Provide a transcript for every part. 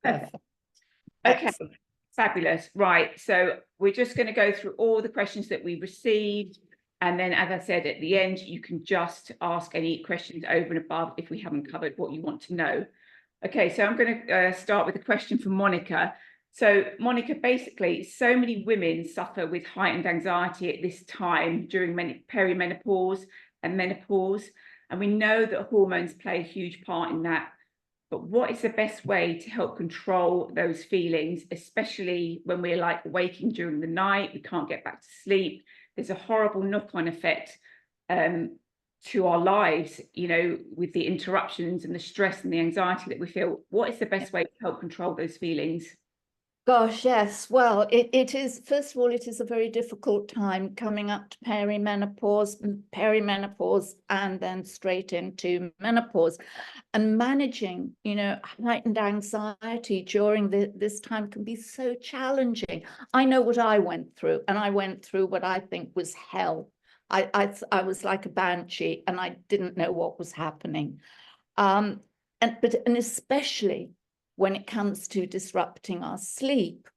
Perfect. Okay, Excellent. fabulous. Right, so we're just going to go through all the questions that we received, and then, as I said, at the end, you can just ask any questions over and above if we haven't covered what you want to know. Okay, so I'm going to start with a question from Monica. So Monica, basically, so many women suffer with heightened anxiety at this time during perimenopause and menopause, and we know that hormones play a huge part in that. But what is the best way to help control those feelings, especially when we're like waking during the night, we can't get back to sleep? There's a horrible knock-on effect to our lives, you know, with the interruptions and the stress and the anxiety that we feel. What is the best way to help control those feelings? Gosh, yes. Well, it is, first of all, it is a very difficult time coming up to perimenopause, and then straight into menopause. And managing, you know, heightened anxiety during this time can be so challenging. I know what I went through, and I went through what I think was hell. I was like a banshee, and I didn't know what was happening. And especially when it comes to disrupting our sleep.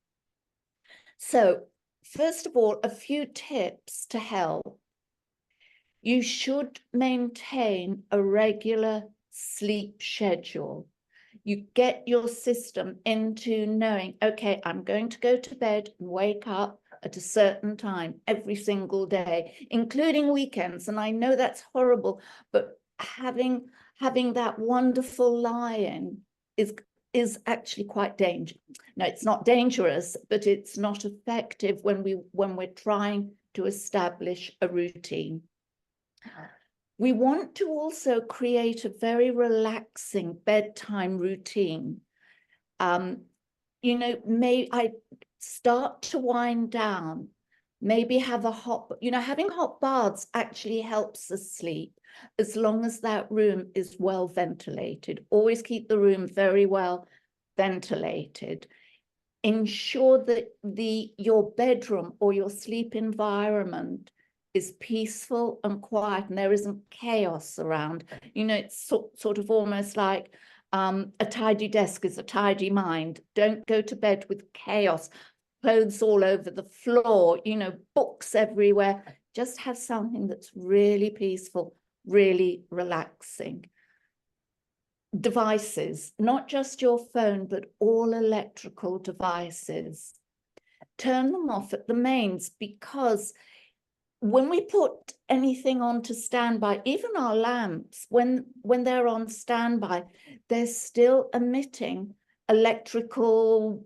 So, first of all, a few tips to help. You should maintain a regular sleep schedule. You get your system into knowing, okay, I'm going to go to bed and wake up at a certain time every single day, including weekends. And I know that's horrible, but having that wonderful lie-in is actually quite dangerous. No, it's not dangerous, but it's not effective when we're trying to establish a routine. We want to also create a very relaxing bedtime routine. You know, I start to wind down, maybe have a having hot baths actually helps us sleep, as long as that room is well ventilated. Always keep the room very well ventilated. Ensure that your bedroom or your sleep environment is peaceful and quiet, and there isn't chaos around. You know, it's sort of almost like a tidy desk is a tidy mind. Don't go to bed with chaos, clothes all over the floor, you know, books everywhere. Just have something that's really peaceful, really relaxing. Devices, not just your phone, but all electrical devices. Turn them off at the mains, because when we put anything onto standby, even our lamps, when they're on standby, they're still emitting electrical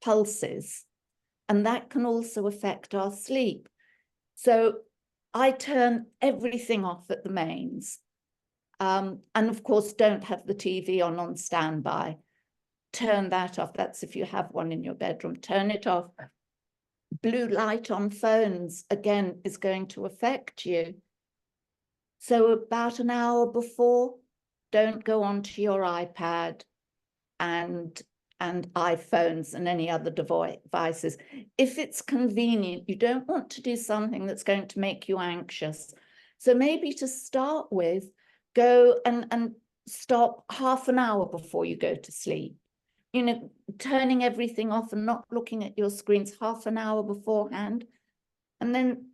pulses, and that can also affect our sleep. So I turn everything off at the mains. And of course, don't have the TV on standby. Turn that off. That's if you have one in your bedroom. Turn it off. Blue light on phones, again, is going to affect you. So about an hour before, don't go onto your iPad and iPhones and any other devices. If it's convenient, you don't want to do something that's going to make you anxious. So maybe to start with, go and stop half an hour before you go to sleep. You know, turning everything off and not looking at your screens half an hour beforehand. And then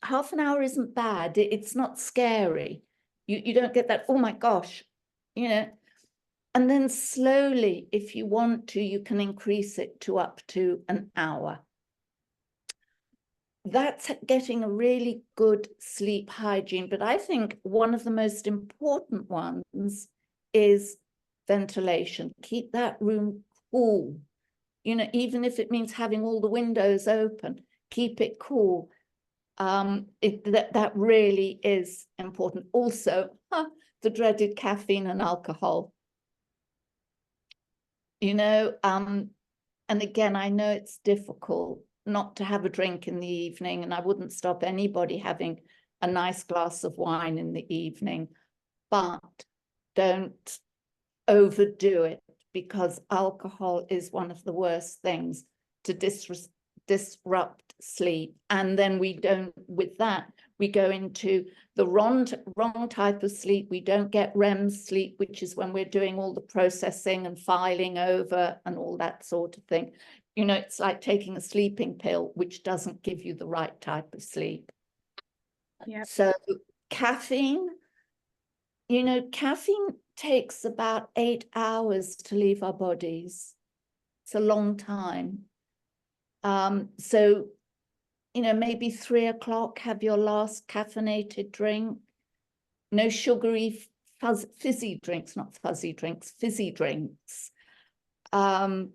half an hour isn't bad. It's not scary. You don't get that, oh my gosh, you know. And then slowly, if you want to, you can increase it to up to an hour. That's getting a really good sleep hygiene. But I think one of the most important ones is ventilation. Keep that room cool. You know, even if it means having all the windows open, keep it cool. That really is important. Also, the dreaded caffeine and alcohol. You know, and again, I know it's difficult not to have a drink in the evening, and I wouldn't stop anybody having a nice glass of wine in the evening, but don't overdo it, because alcohol is one of the worst things to disrupt sleep. And then we We go into the wrong type of sleep. We don't get REM sleep, which is when we're doing all the processing and filing over and all that sort of thing. You know, it's like taking a sleeping pill, which doesn't give you the right type of sleep. Yeah. So caffeine, you know, caffeine takes about 8 hours to leave our bodies. It's a long time. So, you know, maybe 3 o'clock, have your last caffeinated drink. No sugary, fizzy drinks, not fuzzy drinks, fizzy drinks. And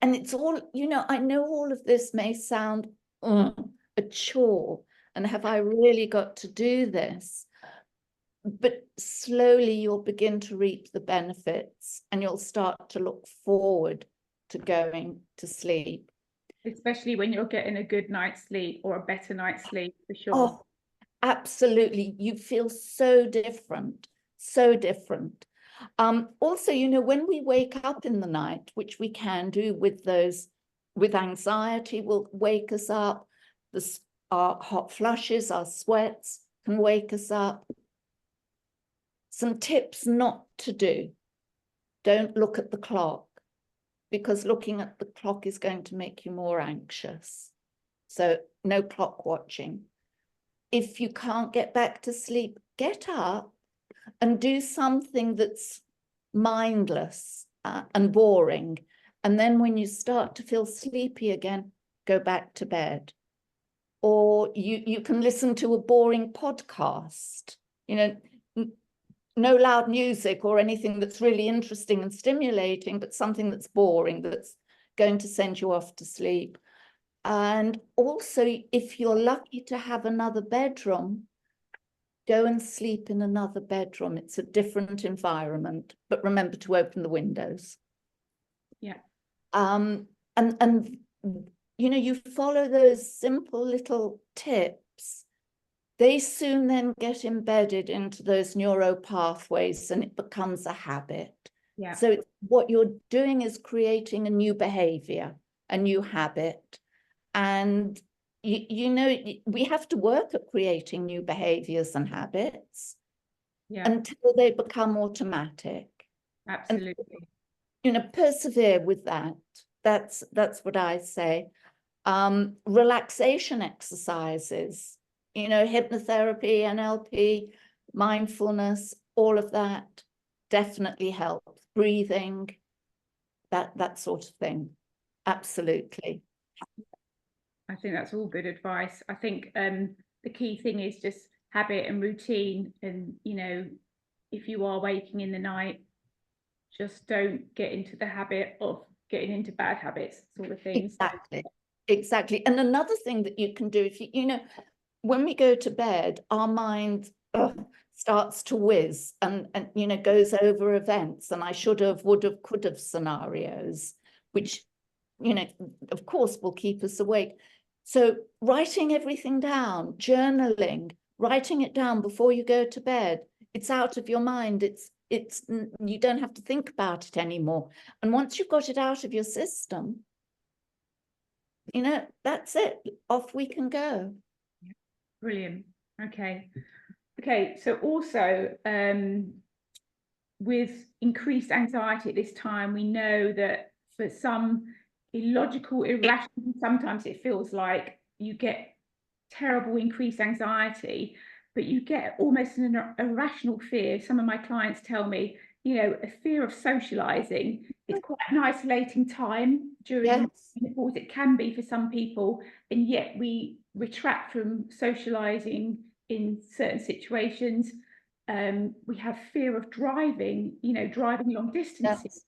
it's all, you know, I know all of this may sound a chore, and have I really got to do this? But slowly you'll begin to reap the benefits, and you'll start to look forward to going to sleep. Especially when you're getting a good night's sleep or a better night's sleep, for sure. Oh, absolutely. You feel so different, so different. Also, you know, when we wake up in the night, which we can do with anxiety, will wake us up. Our hot flushes, our sweats can wake us up. Some tips not to do. Don't look at the clock, because looking at the clock is going to make you more anxious. So no clock watching. If you can't get back to sleep, get up and do something that's mindless and boring. And then when you start to feel sleepy again, go back to bed. Or you can listen to a boring podcast, you know, no loud music or anything that's really interesting and stimulating, but something that's boring, that's going to send you off to sleep. And also, if you're lucky to have another bedroom, go and sleep in another bedroom. It's a different environment, but remember to open the windows. Yeah. And you know, you follow those simple little tips, they soon then get embedded into those neuro pathways, and it becomes a habit. Yeah. So what you're doing is creating a new behavior, a new habit. And you know, we have to work at creating new behaviors and habits until they become automatic. Absolutely. And, you know, persevere with that. That's what I say. Relaxation exercises, you know, hypnotherapy, NLP, mindfulness, all of that definitely helps. Breathing, that sort of thing. Absolutely. I think that's all good advice. I think the key thing is just habit and routine. And, you know, if you are waking in the night, just don't get into the habit of getting into bad habits, sort of things. Exactly. And another thing that you can do, if you know, when we go to bed, our mind starts to whiz and you know, goes over events and I should have, would have, could have scenarios, which, you know, of course will keep us awake. So writing everything down, journaling, writing it down before you go to bed, it's out of your mind. It's you don't have to think about it anymore. And once you've got it out of your system, you know, that's it. Off we can go. Brilliant. Okay. So also with increased anxiety at this time, we know that for some illogical, irrational, sometimes it feels like you get terrible increased anxiety, but you get almost an irrational fear. Some of my clients tell me, you know, a fear of socializing. It's quite an isolating time during menopause. It can be for some people, and yet we retract from socializing in certain situations. We have fear of driving, you know, driving long distances.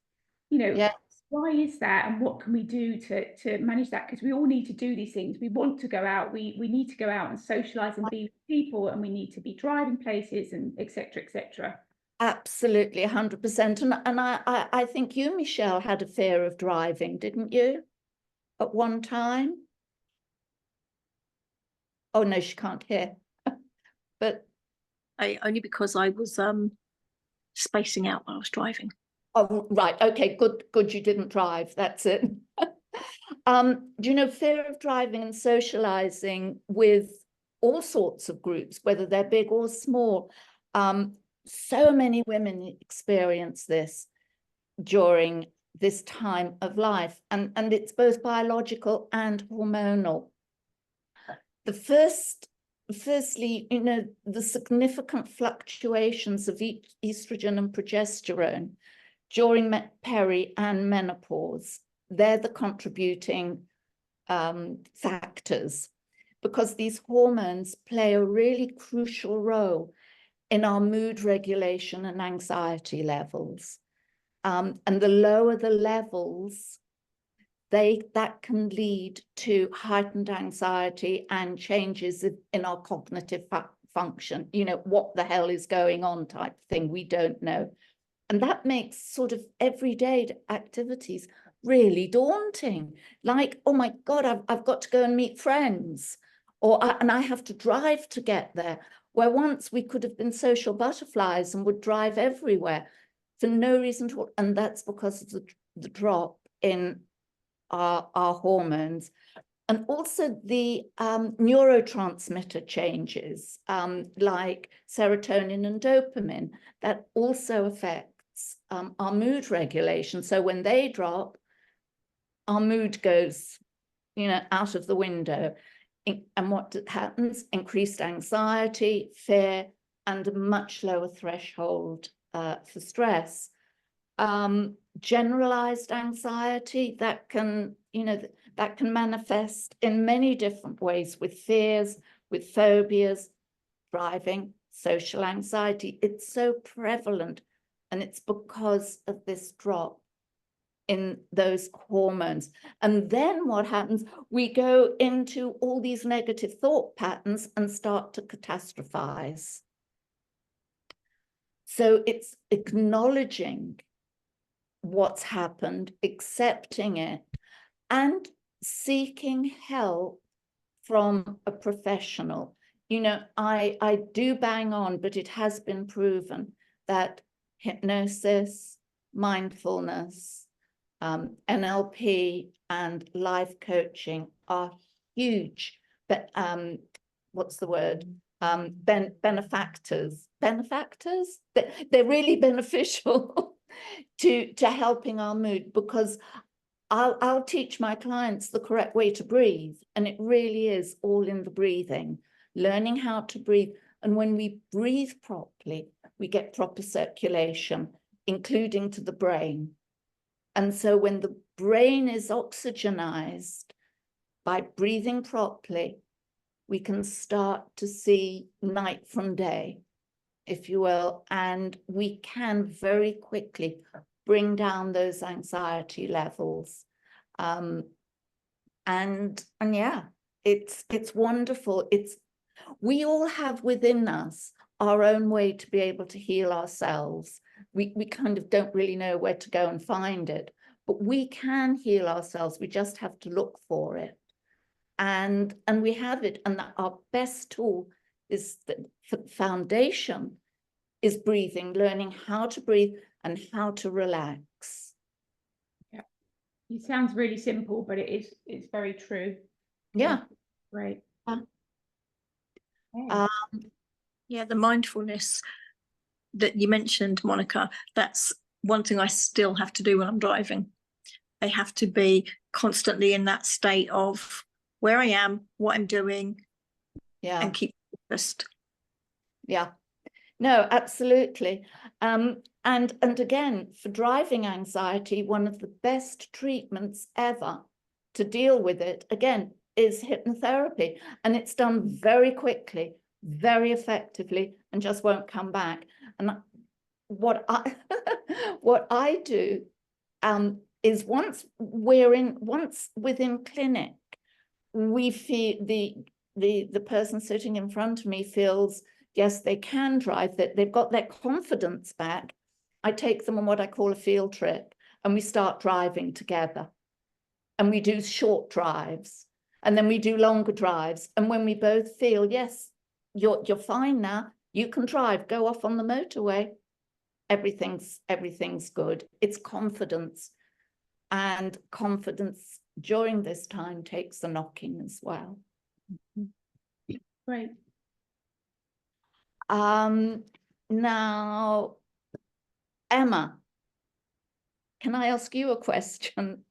You know, why is that, and what can we do to manage that? Because we all need to do these things. We want to go out. We need to go out and socialize and be with people, and we need to be driving places and etc. etc. Absolutely, 100%. And I think you, Michelle, had a fear of driving, didn't you, at one time? Oh no, she can't hear. But only because I was spacing out while I was driving. Oh, right. Okay, good. You didn't drive. That's it. Do you know, fear of driving and socializing with all sorts of groups, whether they're big or small. So many women experience this during this time of life, and it's both biological and hormonal. Firstly, you know, the significant fluctuations of estrogen and progesterone during peri and menopause, they're the contributing factors, because these hormones play a really crucial role in our mood regulation and anxiety levels. And the lower the levels, that can lead to heightened anxiety and changes in our cognitive function. You know, what the hell is going on type thing, we don't know. And that makes sort of everyday activities really daunting. Like, oh my God, I've got to go and meet friends, and I have to drive to get there. Where once we could have been social butterflies and would drive everywhere for no reason at all. And that's because of the drop in our hormones. And also the neurotransmitter changes, like serotonin and dopamine, that also affects our mood regulation. So when they drop, our mood goes, you know, out of the window. And what happens? Increased anxiety, fear, and a much lower threshold for stress. Generalized anxiety, that can, you know, that can manifest in many different ways, with fears, with phobias, driving, social anxiety. It's so prevalent, and it's because of this drop in those hormones. And then what happens? We go into all these negative thought patterns and start to catastrophize. So it's acknowledging what's happened, accepting it, and seeking help from a professional. You know, I do bang on, but it has been proven that hypnosis, mindfulness, NLP, and life coaching are huge, but what's the word? Benefactors. They're really beneficial to helping our mood, because I'll teach my clients the correct way to breathe, and it really is all in the breathing, learning how to breathe. And when we breathe properly, we get proper circulation, including to the brain. And so when the brain is oxygenized by breathing properly, we can start to see night from day, if you will, and we can very quickly bring down those anxiety levels. And yeah, it's wonderful. We all have within us our own way to be able to heal ourselves. We kind of don't really know where to go and find it, but we can heal ourselves. We just have to look for it. And we have it. And our best tool is the foundation is breathing, learning how to breathe and how to relax. Yeah, it sounds really simple, but it's very true. Yeah. Great. Yeah, the mindfulness that you mentioned, Monica, that's one thing I still have to do when I'm driving. I have to be constantly in that state of where I am, what I'm doing, and keep focused. Yeah. No, absolutely. And again, for driving anxiety, one of the best treatments ever to deal with it, again, is hypnotherapy. And it's done very quickly, very effectively, and just won't come back. And what I do is once within clinic, we feel the person sitting in front of me feels, yes, they can drive, that they've got their confidence back. I take them on what I call a field trip, and we start driving together. And we do short drives, and then we do longer drives. And when we both feel, yes, you're fine now, you can drive, go off on the motorway, everything's good. It's confidence. And confidence during this time takes the knocking as well. Great. Now, Emma, can I ask you a question?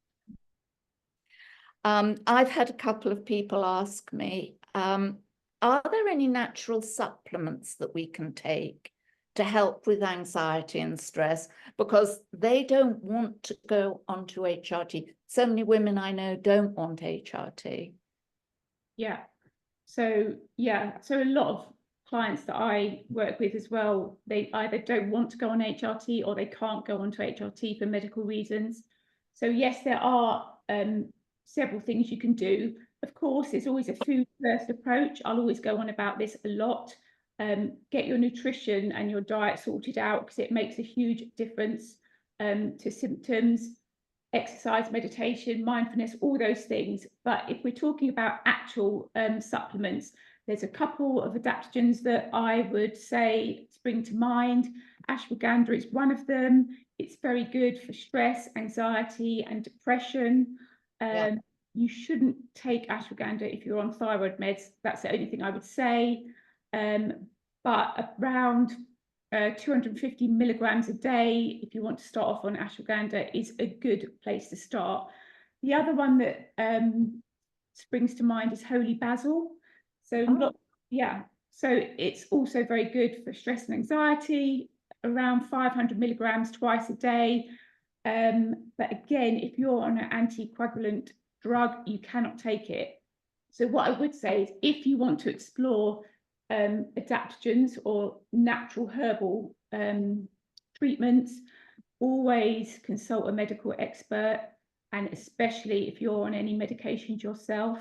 I've had a couple of people ask me, are there any natural supplements that we can take to help with anxiety and stress? Because they don't want to go onto HRT. So many women I know don't want HRT. Yeah. So a lot of clients that I work with as well, they either don't want to go on HRT or they can't go onto HRT for medical reasons. So yes, there are several things you can do. Of course, it's always a food first approach. I'll always go on about this a lot. Get your nutrition and your diet sorted out, because it makes a huge difference to symptoms. Exercise, meditation, mindfulness, all those things. But if we're talking about actual supplements, there's a couple of adaptogens that I would say spring to mind. Ashwagandha is one of them. It's very good for stress, anxiety, and depression. You shouldn't take ashwagandha if you're on thyroid meds. That's the only thing I would say. But around 250 milligrams a day, if you want to start off on ashwagandha, is a good place to start. The other one that springs to mind is holy basil. So so it's also very good for stress and anxiety, around 500 milligrams twice a day. But again, if you're on an anticoagulant drug, you cannot take it. So what I would say is, if you want to explore adaptogens or natural herbal treatments, always consult a medical expert, and especially if you're on any medications yourself,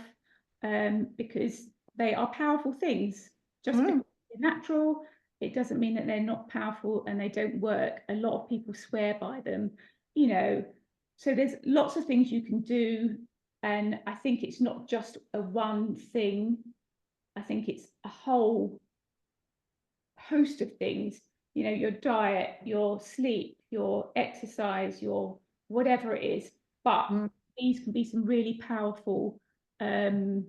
because they are powerful things. Just because they're natural, it doesn't mean that they're not powerful and they don't work. A lot of people swear by them, you know. So there's lots of things you can do, and I think it's not just a one thing. I think it's a whole host of things, you know, your diet, your sleep, your exercise, your whatever it is. But these can be some really powerful adaptogens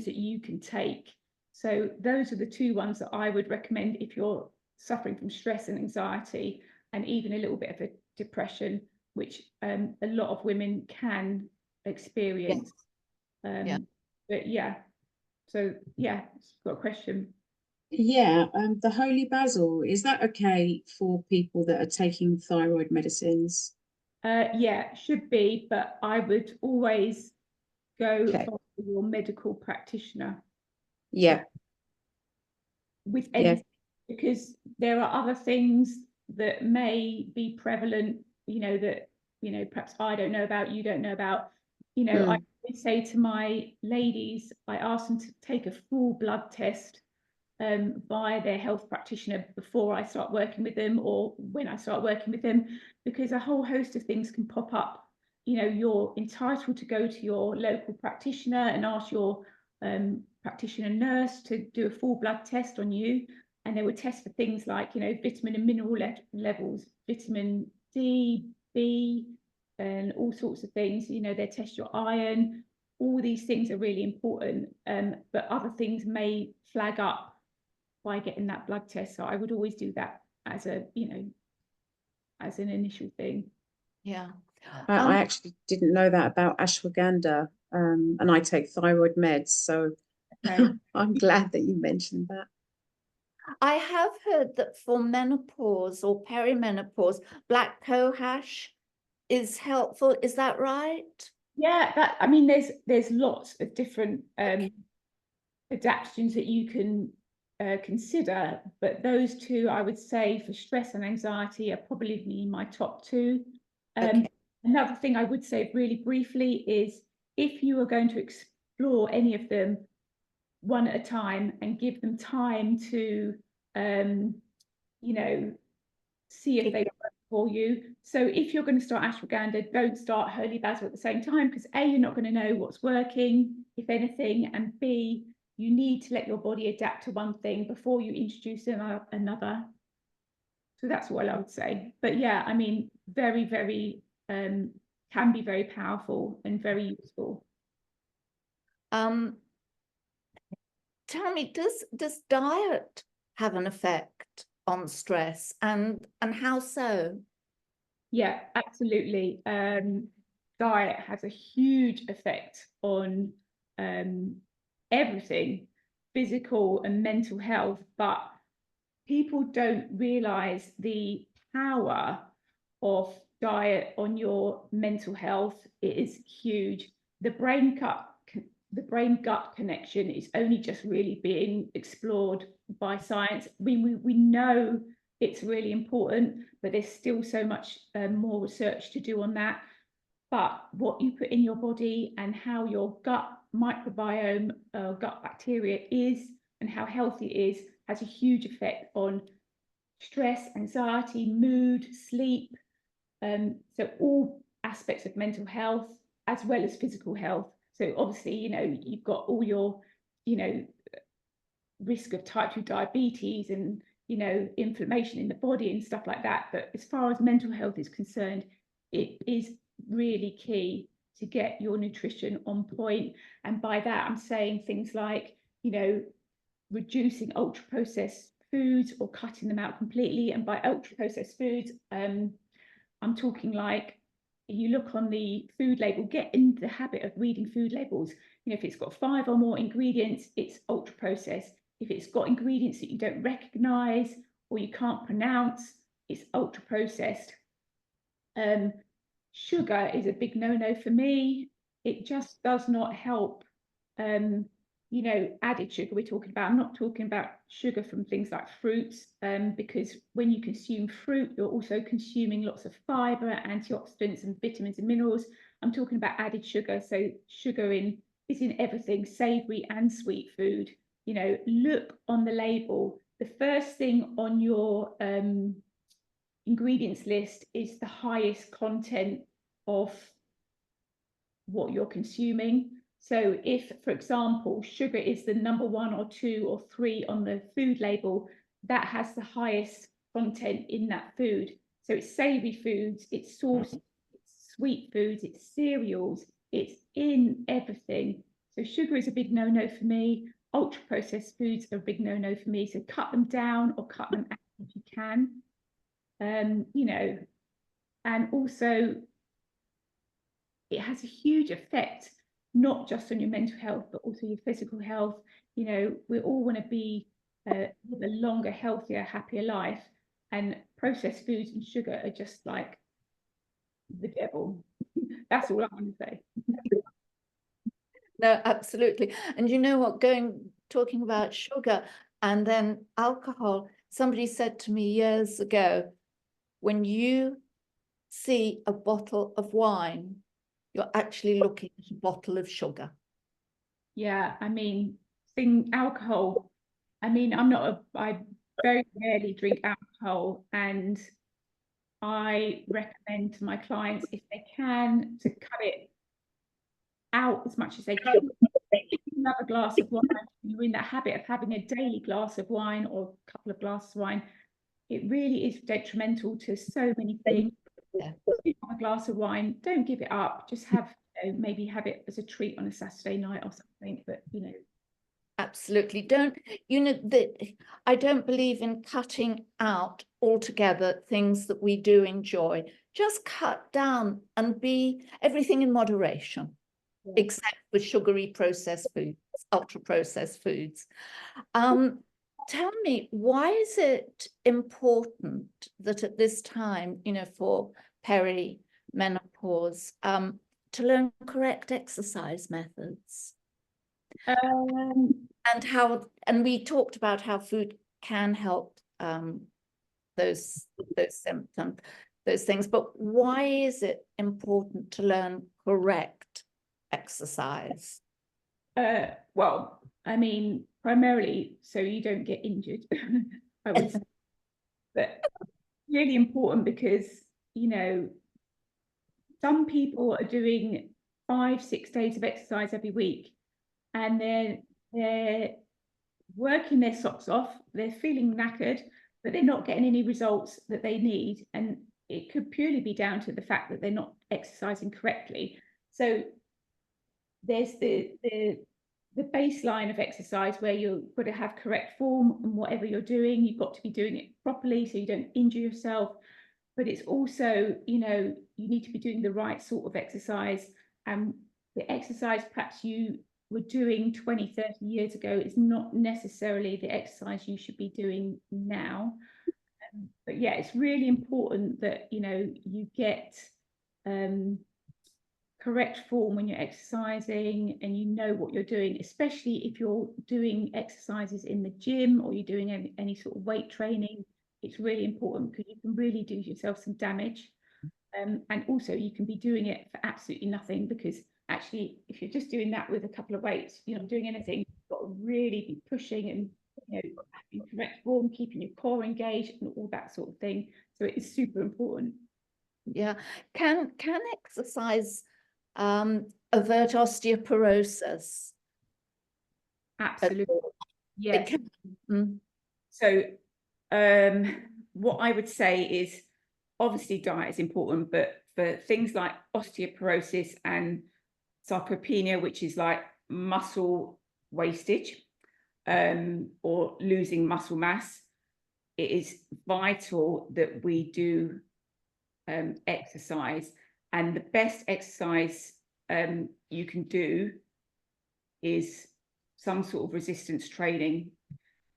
that you can take. So those are the two ones that I would recommend if you're suffering from stress and anxiety, and even a little bit of a depression, which a lot of women can experience. But yeah. So yeah, got a question. Yeah, the holy basil, is that okay for people that are taking thyroid medicines? Yeah, should be, but I would always go Okay. for your medical practitioner. Yeah. With anything, because there are other things that may be prevalent, you know, that, you know, perhaps I don't know about, you don't know about. You know, I always say to my ladies, I ask them to take a full blood test by their health practitioner before I start working with them, or when I start working with them, because a whole host of things can pop up. You know, you're entitled to go to your local practitioner and ask your practitioner nurse to do a full blood test on you, and they would test for things like, you know, vitamin and mineral levels, vitamin D, B, and all sorts of things. You know, they test your iron. All these things are really important, but other things may flag up by getting that blood test. So I would always do that as a, you know, as an initial thing. Yeah. I actually didn't know that about ashwagandha, and I take thyroid meds, so Okay. I'm glad that you mentioned that. I have heard that for menopause or perimenopause, black cohosh is helpful. Is that right? Yeah, that, I mean, there's lots of different adaptogens that you can consider, but those two, I would say, for stress and anxiety, are probably my top two. Another thing I would say really briefly is, if you are going to explore any of them one at a time and give them time to you know, see if they work for you. So if you're going to start ashwagandha, don't start holy basil at the same time, because A, you're not going to know what's working, if anything, and B, you need to let your body adapt to one thing before you introduce another. So that's what I would say. But yeah, I mean, very, very can be very powerful and very useful. tell me, does diet have an effect on stress, and how so? Yeah, absolutely. Diet has a huge effect on everything, physical and mental health, but people don't realize the power of diet on your mental health. It is huge. The brain gut connection is only just really being explored by science. We know it's really important, but there's still so much more research to do on that. But what you put in your body and how your gut microbiome, gut bacteria is, and how healthy it is, has a huge effect on stress, anxiety, mood, sleep. So all aspects of mental health as well as physical health. So obviously, you've got all your, risk of type 2 diabetes and, inflammation in the body and stuff like that. But as far as mental health is concerned, it is really key to get your nutrition on point. And by that, I'm saying things like, reducing ultra processed foods or cutting them out completely. And by ultra processed foods, I'm talking like, you look on the food label, get in the habit of reading food labels. If it's got 5 or more ingredients, it's ultra processed. If it's got ingredients that you don't recognize or you can't pronounce, it's ultra processed. Sugar is a big no-no for me. It just does not help. Added sugar we're talking about. I'm not talking about sugar from things like fruits, because when you consume fruit, you're also consuming lots of fiber, antioxidants, and vitamins and minerals. I'm talking about added sugar. So sugar is in everything, savory and sweet food. Look on the label. The first thing on your ingredients list is the highest content of what you're consuming. So if, for example, sugar is the number 1 or 2 or 3 on the food label, that has the highest content in that food. So it's savory foods, it's sauce, it's sweet foods, it's cereals, it's in everything. So sugar is a big no-no for me. Ultra processed foods are a big no-no for me. So cut them down or cut them out if you can. And also it has a huge effect, not just on your mental health, but also your physical health. We all want to be live a longer, healthier, happier life, and processed foods and sugar are just like the devil. That's all I want to say. No, absolutely. And you know what, talking about sugar and then alcohol, somebody said to me years ago, when you see a bottle of wine, you're actually looking at a bottle of sugar. Yeah, alcohol. I very rarely drink alcohol, and I recommend to my clients, if they can, to cut it out as much as they can. If you have a glass of wine, you're in that habit of having a daily glass of wine or a couple of glasses of wine, it really is detrimental to so many things. Yeah. If you have a glass of wine, don't give it up. Just maybe have it as a treat on a Saturday night or something. But absolutely. I don't believe in cutting out altogether things that we do enjoy. Just cut down and be everything in moderation, except for sugary processed foods, ultra processed foods. Tell me, why is it important that at this time, for perimenopause, to learn correct exercise methods? And we talked about how food can help those symptoms, those things, but why is it important to learn correct exercise? Well, primarily so you don't get injured. I would say, but really important because some people are doing 5-6 days of exercise every week, and they're working their socks off, they're feeling knackered, but they're not getting any results that they need, and it could purely be down to the fact that they're not exercising correctly. So there's the the baseline of exercise where you've got to have correct form and whatever you're doing, you've got to be doing it properly so you don't injure yourself. But it's also, you know, you need to be doing the right sort of exercise. And the exercise perhaps you were doing 20, 30 years ago is not necessarily the exercise you should be doing now. But yeah, it's really important that, you know, you get correct form when you're exercising and you know what you're doing, especially if you're doing exercises in the gym or you're doing any sort of weight training. It's really important because you can really do yourself some damage. And also you can be doing it for absolutely nothing, because actually if you're just doing that with a couple of weights, you're not doing anything. You've got to really be pushing and, you know, having correct form, keeping your core engaged and all that sort of thing. So it is super important. Yeah. Can exercise avert osteoporosis? Absolutely. Yes. It can. So what I would say is obviously diet is important, but for things like osteoporosis and sarcopenia, which is like muscle wastage or losing muscle mass, it is vital that we do exercise. And the best exercise you can do is some sort of resistance training.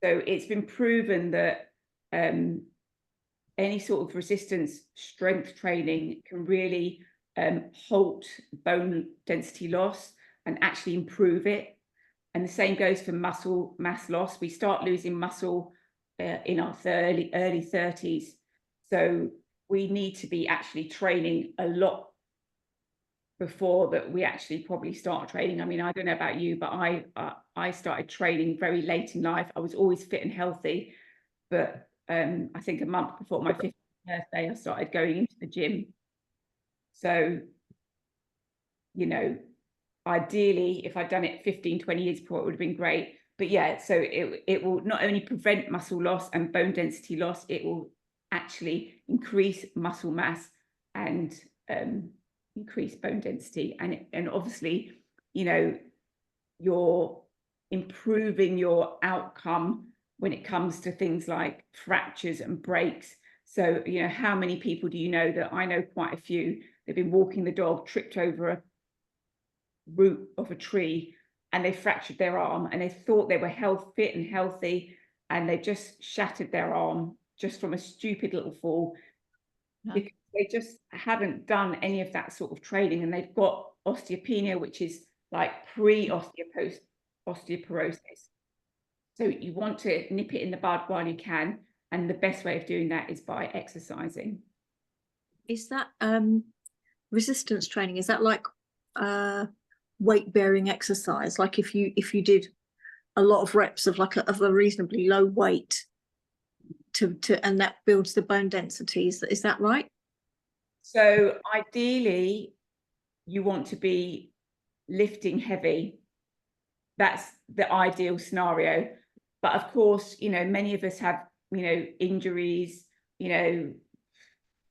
So it's been proven that any sort of resistance strength training can really halt bone density loss and actually improve it. And the same goes for muscle mass loss. We start losing muscle in our early 30s. So we need to be actually training a lot before that we actually probably start training. I mean, I don't know about you, but I started training very late in life. I was always fit and healthy, but I think a month before my 50th birthday, I started going into the gym. So, you know, ideally, if I'd done it 15, 20 years before, it would have been great. But yeah, so it will not only prevent muscle loss and bone density loss, it will actually increase muscle mass and increase bone density. And obviously, you know, you're improving your outcome when it comes to things like fractures and breaks. So, you know, how many people do you know that I know quite a few, they've been walking the dog, tripped over a root of a tree and they fractured their arm, and they thought they were fit and healthy, and they just shattered their arm just from a stupid little fall. Yeah. Because they just haven't done any of that sort of training, and they've got osteopenia, which is like pre-osteoporosis. So you want to nip it in the bud while you can, and the best way of doing that is by exercising. Is that resistance training? Is that like weight bearing exercise? Like if you did a lot of reps of like of a reasonably low weight to and that builds the bone density. Is that right? So ideally, you want to be lifting heavy. That's the ideal scenario. But of course, you know, many of us have, you know, injuries, you know,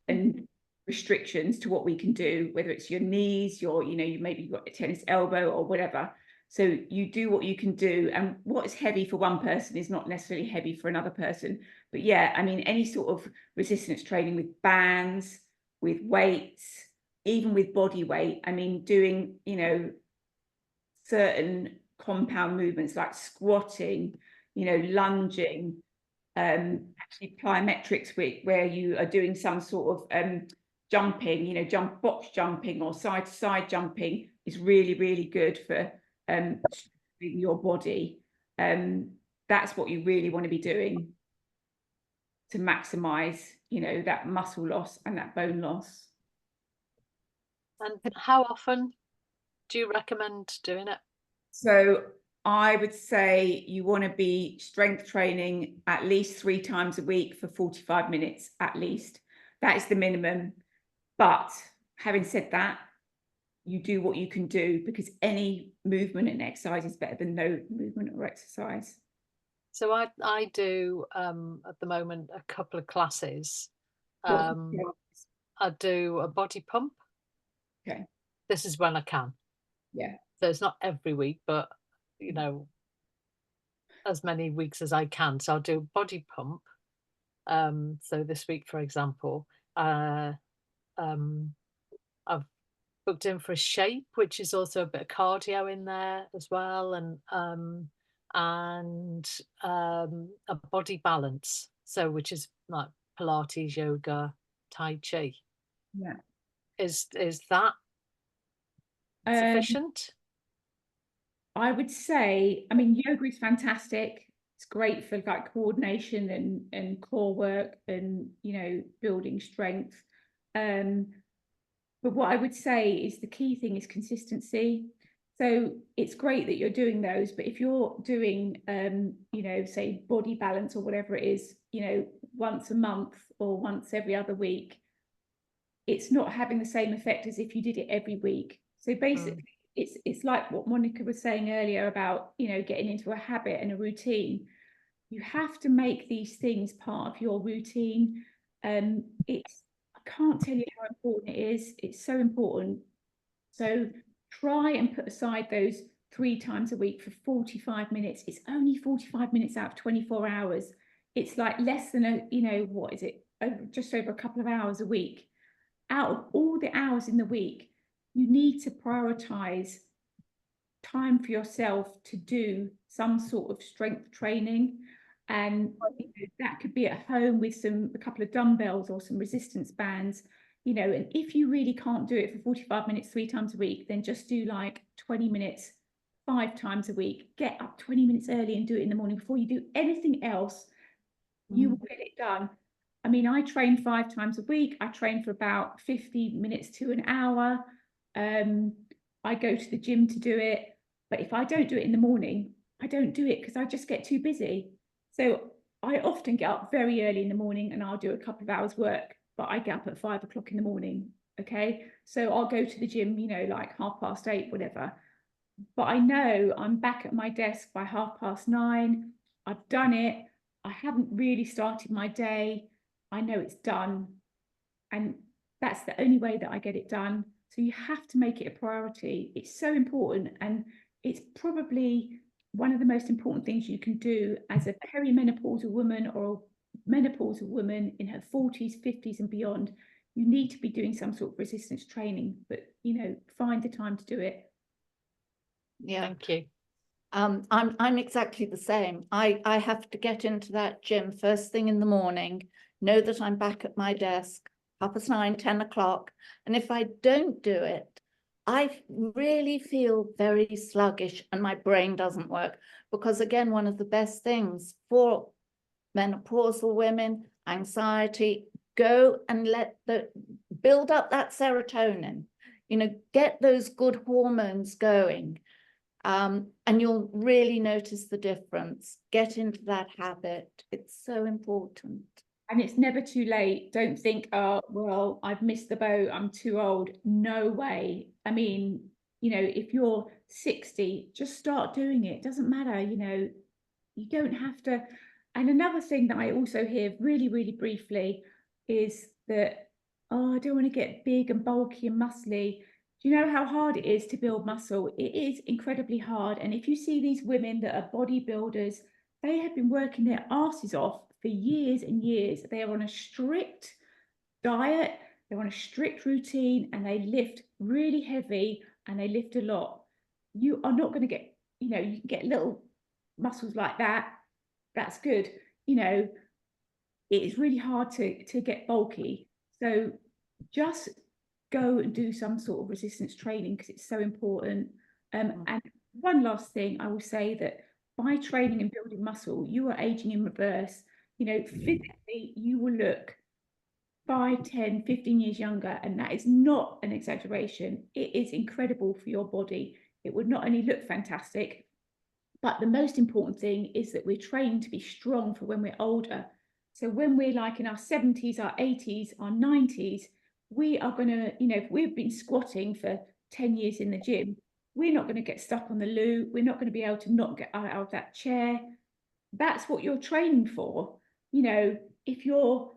and restrictions to what we can do, whether it's your knees, you know, you maybe you've got a tennis elbow or whatever. So you do what you can do, and what is heavy for one person is not necessarily heavy for another person. But yeah, I mean, any sort of resistance training with bands, with weights, even with body weight. I mean, doing, you know, certain compound movements like squatting, you know, lunging, actually plyometrics, where you are doing some sort of jumping, you know, box jumping or side to side jumping is really, really good for your body. That's what you really want to be doing to maximize, you know, that muscle loss and that bone loss. And how often do you recommend doing it? So I would say you want to be strength training at least 3 times a week for 45 minutes at least. That is the minimum. But having said that, you do what you can do, because any movement and exercise is better than no movement or exercise. So I do at the moment a couple of classes. I do a body pump. Okay. This is when I can. Yeah. So it's not every week, but you know, as many weeks as I can. So I'll do body pump. So this week, for example, I've booked in for a shape, which is also a bit of cardio in there as well, and a body balance. So which is like Pilates, yoga, Tai Chi. Yeah. Is that sufficient? I would say, I mean, yoga is fantastic. It's great for like coordination and core work and, you know, building strength. But what I would say is the key thing is consistency. So it's great that you're doing those, but if you're doing, you know, say body balance or whatever it is, you know, once a month or once every other week, it's not having the same effect as if you did it every week. So basically, it's like what Monica was saying earlier about, you know, getting into a habit and a routine. You have to make these things part of your routine. I can't tell you how important it is. It's so important. So try and put aside those 3 times a week for 45 minutes. It's only 45 minutes out of 24 hours. It's like less than a, you know, what is it? Just over a couple of hours a week. Out of all the hours in the week, you need to prioritize time for yourself to do some sort of strength training. And you know, that could be at home with a couple of dumbbells or some resistance bands, you know. And if you really can't do it for 45 minutes 3 times a week, then just do like 20 minutes 5 times a week. Get up 20 minutes early and do it in the morning before you do anything else. You will get it done. I mean, I train 5 times a week. I train for about 50 minutes to an hour. I go to the gym to do it. But if I don't do it in the morning, I don't do it because I just get too busy. So I often get up very early in the morning and I'll do a couple of hours work, but I get up at 5 o'clock in the morning. Okay. So I'll go to the gym, you know, like 8:30, whatever. But I know I'm back at my desk by 9:30. I've done it. I haven't really started my day. I know it's done. And that's the only way that I get it done. So you have to make it a priority. It's so important. And it's probably one of the most important things you can do as a perimenopausal woman or a menopausal woman in her 40s, 50s and beyond. You need to be doing some sort of resistance training, but, you know, find the time to do it. Yeah. Thank you. I'm exactly the same. I have to get into that gym first thing in the morning, know that I'm back at my desk, 9:30, 10 o'clock. And if I don't do it, I really feel very sluggish and my brain doesn't work. Because again, one of the best things for menopausal women, anxiety, go and build up that serotonin, you know, get those good hormones going. And you'll really notice the difference. Get into that habit. It's so important. And it's never too late. Don't think, oh, well, I've missed the boat. I'm too old. No way. I mean, you know, if you're 60, just start doing it. It doesn't matter, you know, you don't have to. And another thing that I also hear really, really briefly is that, oh, I don't want to get big and bulky and muscly. Do you know how hard it is to build muscle? It is incredibly hard. And if you see these women that are bodybuilders, they have been working their asses off for years and years. They are on a strict diet, they're on a strict routine, and they lift really heavy and they lift a lot. You are not going to get, you know, you can get little muscles like that. That's good. You know, it is really hard to get bulky. So just go and do some sort of resistance training because it's so important. And one last thing, I will say that by training and building muscle, you are aging in reverse. You know, physically, you will look 5, 10, 15 years younger, and that is not an exaggeration. It is incredible for your body. It would not only look fantastic, but the most important thing is that we're trained to be strong for when we're older. So when we're like in our 70s, our 80s, our 90s, we are going to, you know, if we've been squatting for 10 years in the gym, we're not going to get stuck on the loo. We're not going to be able to not get out of that chair. That's what you're training for. You know, if you're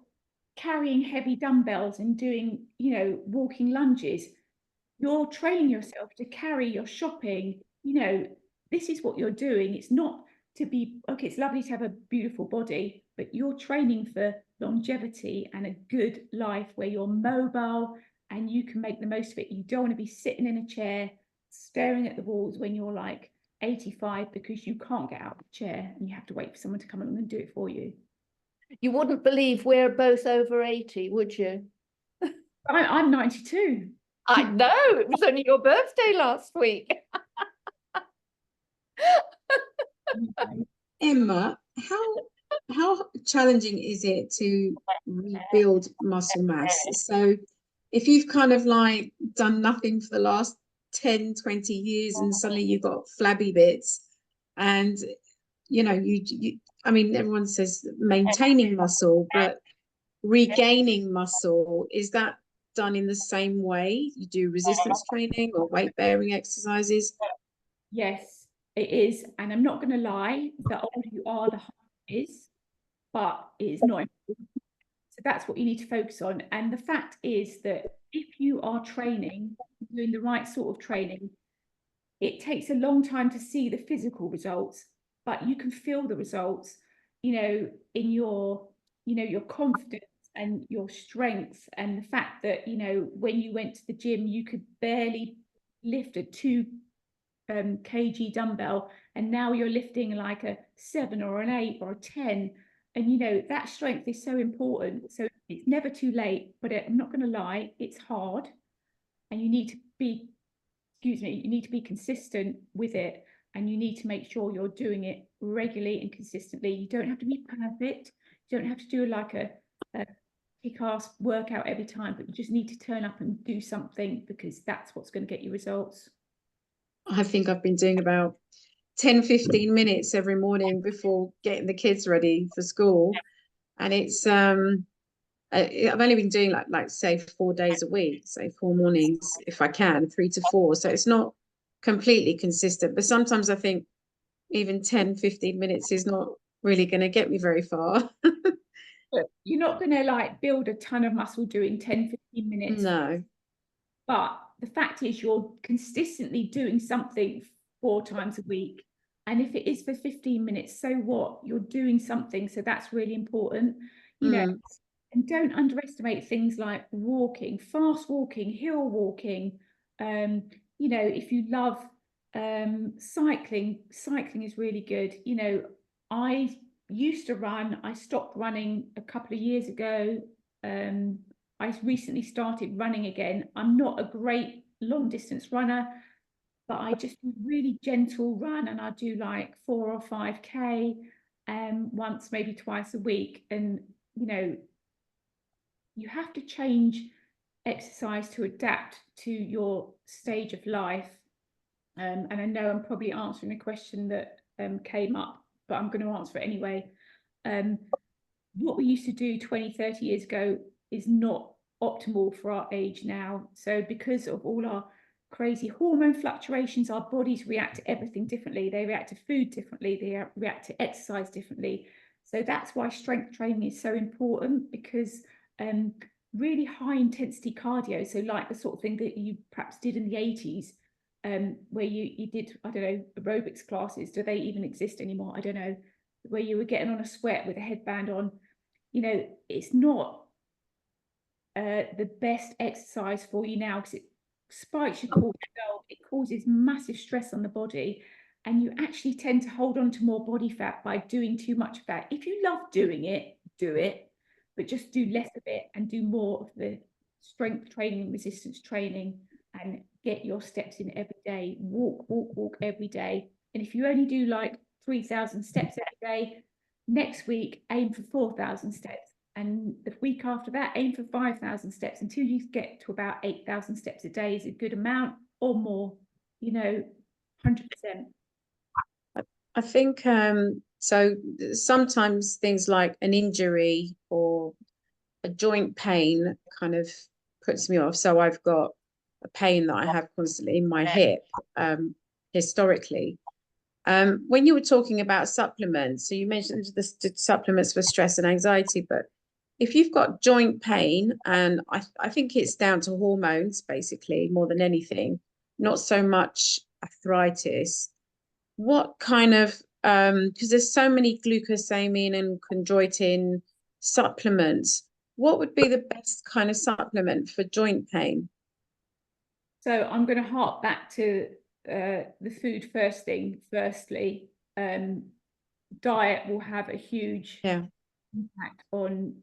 carrying heavy dumbbells and doing, you know, walking lunges, you're training yourself to carry your shopping, you know, this is what you're doing. It's not to be, okay, it's lovely to have a beautiful body, but you're training for longevity and a good life where you're mobile and you can make the most of it. You don't want to be sitting in a chair staring at the walls when you're like 85 because you can't get out of the chair and you have to wait for someone to come along and do it for you. You wouldn't believe we're both over 80, would you? I'm 92. I know, it was only your birthday last week. Emma, how challenging is it to rebuild muscle mass? So if you've kind of like done nothing for the last 10, 20 years and suddenly you've got flabby bits and you know, I mean, everyone says maintaining muscle, but regaining muscle, is that done in the same way? You do resistance training or weight bearing exercises? Yes, it is. And I'm not going to lie, the older you are, the harder it is, but it is not important. So that's what you need to focus on. And the fact is that if you are training, doing the right sort of training, it takes a long time to see the physical results, but you can feel the results, you know, in your, you know, your confidence and your strength, and the fact that, you know, when you went to the gym, you could barely lift a 2 kg dumbbell, and now you're lifting like a 7 or an 8 or a 10. And, you know, that strength is so important. So it's never too late, but I'm not going to lie, it's hard. And you need to be, excuse me, you need to be consistent with it. And you need to make sure you're doing it regularly and consistently. You don't have to be perfect. You don't have to do like a kick-ass workout every time, but you just need to turn up and do something, because that's what's going to get you results. I think I've been doing about 10, 15 minutes every morning before getting the kids ready for school. And it's I've only been doing like say 4 days a week, say 4 mornings if I can, 3 to 4. So it's not completely consistent, but sometimes I think even 10, 15 minutes is not really going to get me very far. You're not going to like build a ton of muscle doing 10, 15 minutes. No. But the fact is you're consistently doing something 4 times a week. And if it is for 15 minutes, so what? You're doing something. So that's really important, you know. And don't underestimate things like walking, fast walking, hill walking. You know, if you love cycling is really good. You know, I used to run. I stopped running a couple of years ago. I recently started running again. I'm not a great long distance runner, but I just do really gentle run, and I do like 4 or 5K once, maybe twice a week. And, you know, you have to change exercise to adapt to your stage of life. And I know I'm probably answering a question that came up, but I'm going to answer it anyway. What we used to do 20, 30 years ago is not optimal for our age now. So because of all our crazy hormone fluctuations, our bodies react to everything differently. They react to food differently. They react to exercise differently. So that's why strength training is so important, because really high intensity cardio, so like the sort of thing that you perhaps did in the 80s, where you did, I don't know, aerobics classes. Do they even exist anymore? I don't know. Where you were getting on a sweat with a headband on. You know, it's not the best exercise for you now, because it spikes your cortisol. It causes massive stress on the body, and you actually tend to hold on to more body fat by doing too much of that. If you love doing it, do it, but just do less of it and do more of the strength training and resistance training, and get your steps in every day. Walk every day. And if you only do like 3,000 steps every day, next week aim for 4,000 steps, and the week after that aim for 5,000 steps, until you get to about 8,000 steps a day is a good amount, or more, you know, 100%. I think so sometimes things like an injury or a joint pain kind of puts me off. So I've got a pain that I have constantly in my hip historically. When you were talking about supplements, so you mentioned the supplements for stress and anxiety, but if you've got joint pain, and I think it's down to hormones basically more than anything, not so much arthritis. what kind of, because there's so many glucosamine and chondroitin supplements, what would be the best kind of supplement for joint pain? So I'm going to hark back to the food firstly. Diet will have a huge impact on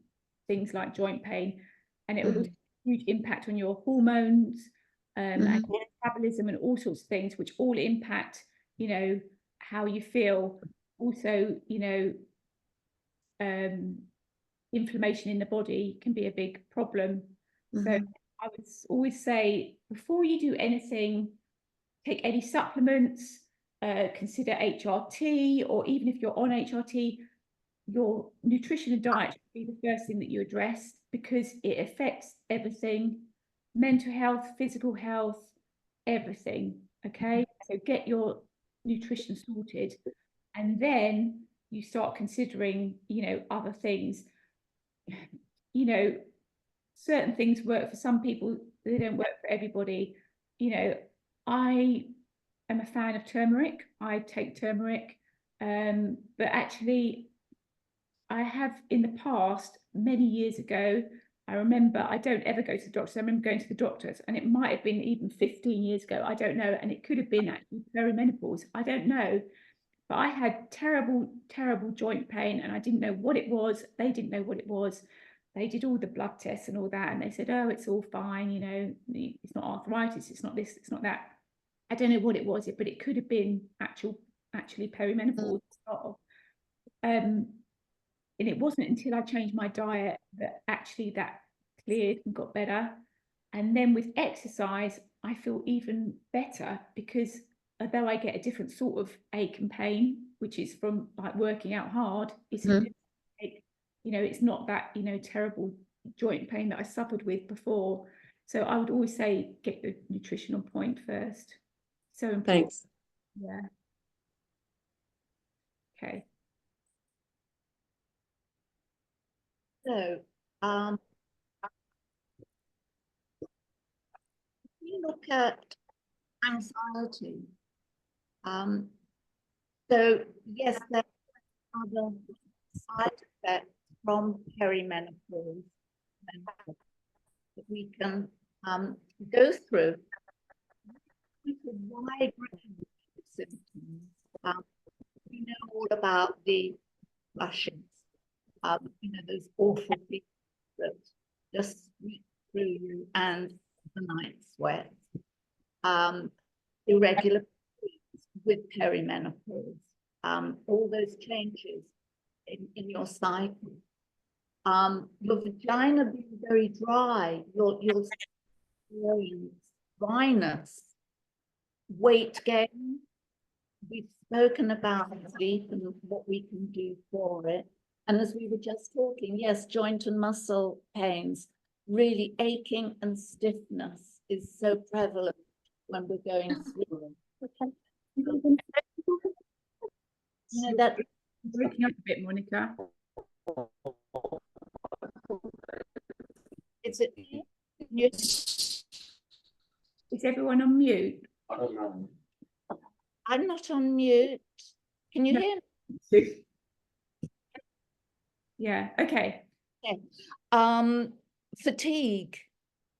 things like joint pain, and it will also have a huge impact on your hormones and your metabolism and all sorts of things, which all impact, you know, how you feel. Also, you know, inflammation in the body can be a big problem. So I would always say, before you do anything, take any supplements, consider HRT, or even if you're on HRT, your nutrition and diet should be the first thing that you address, because it affects everything: mental health, physical health, everything. Okay, so get your nutrition sorted, and then you start considering, you know, other things. You know, certain things work for some people, they don't work for everybody. You know, I am a fan of turmeric. I take turmeric, but actually I have in the past, many years ago, I remember, I don't ever go to the doctors. I remember going to the doctors, and it might have been even 15 years ago, I don't know, and it could have been actually perimenopause, I don't know. But I had terrible, terrible joint pain, and I didn't know what it was. They didn't know what it was. They did all the blood tests and all that, and they said, oh, it's all fine, you know, it's not arthritis, it's not this, it's not that. I don't know what it was, but it could have been actually perimenopause. And it wasn't until I changed my diet that actually that cleared and got better. And then with exercise, I feel even better, because although I get a different sort of ache and pain, which is from like working out hard, it's a different ache. You know, it's not that, you know, terrible joint pain that I suffered with before. So I would always say, get the nutrition on point first. So important. Thanks. Yeah. Okay. So, if you look at anxiety, so yes, there are other side effects from perimenopause that we can go through. It's a wide range of symptoms. We know all about the flushes, you know, those awful feelings that just sweep through you, and the night sweat, irregular periods with perimenopause, all those changes in your cycle. Your vagina being very dry, you'll experience dryness, weight gain. We've spoken about sleep and what we can do for it. And as we were just talking, yes, joint and muscle pains, really aching and stiffness is so prevalent when we're going through it. You know, that Breaking up a bit, Monica. is it. You, Is everyone on mute? I'm not on mute. Can you No. hear me? Yeah, okay. Okay. Fatigue,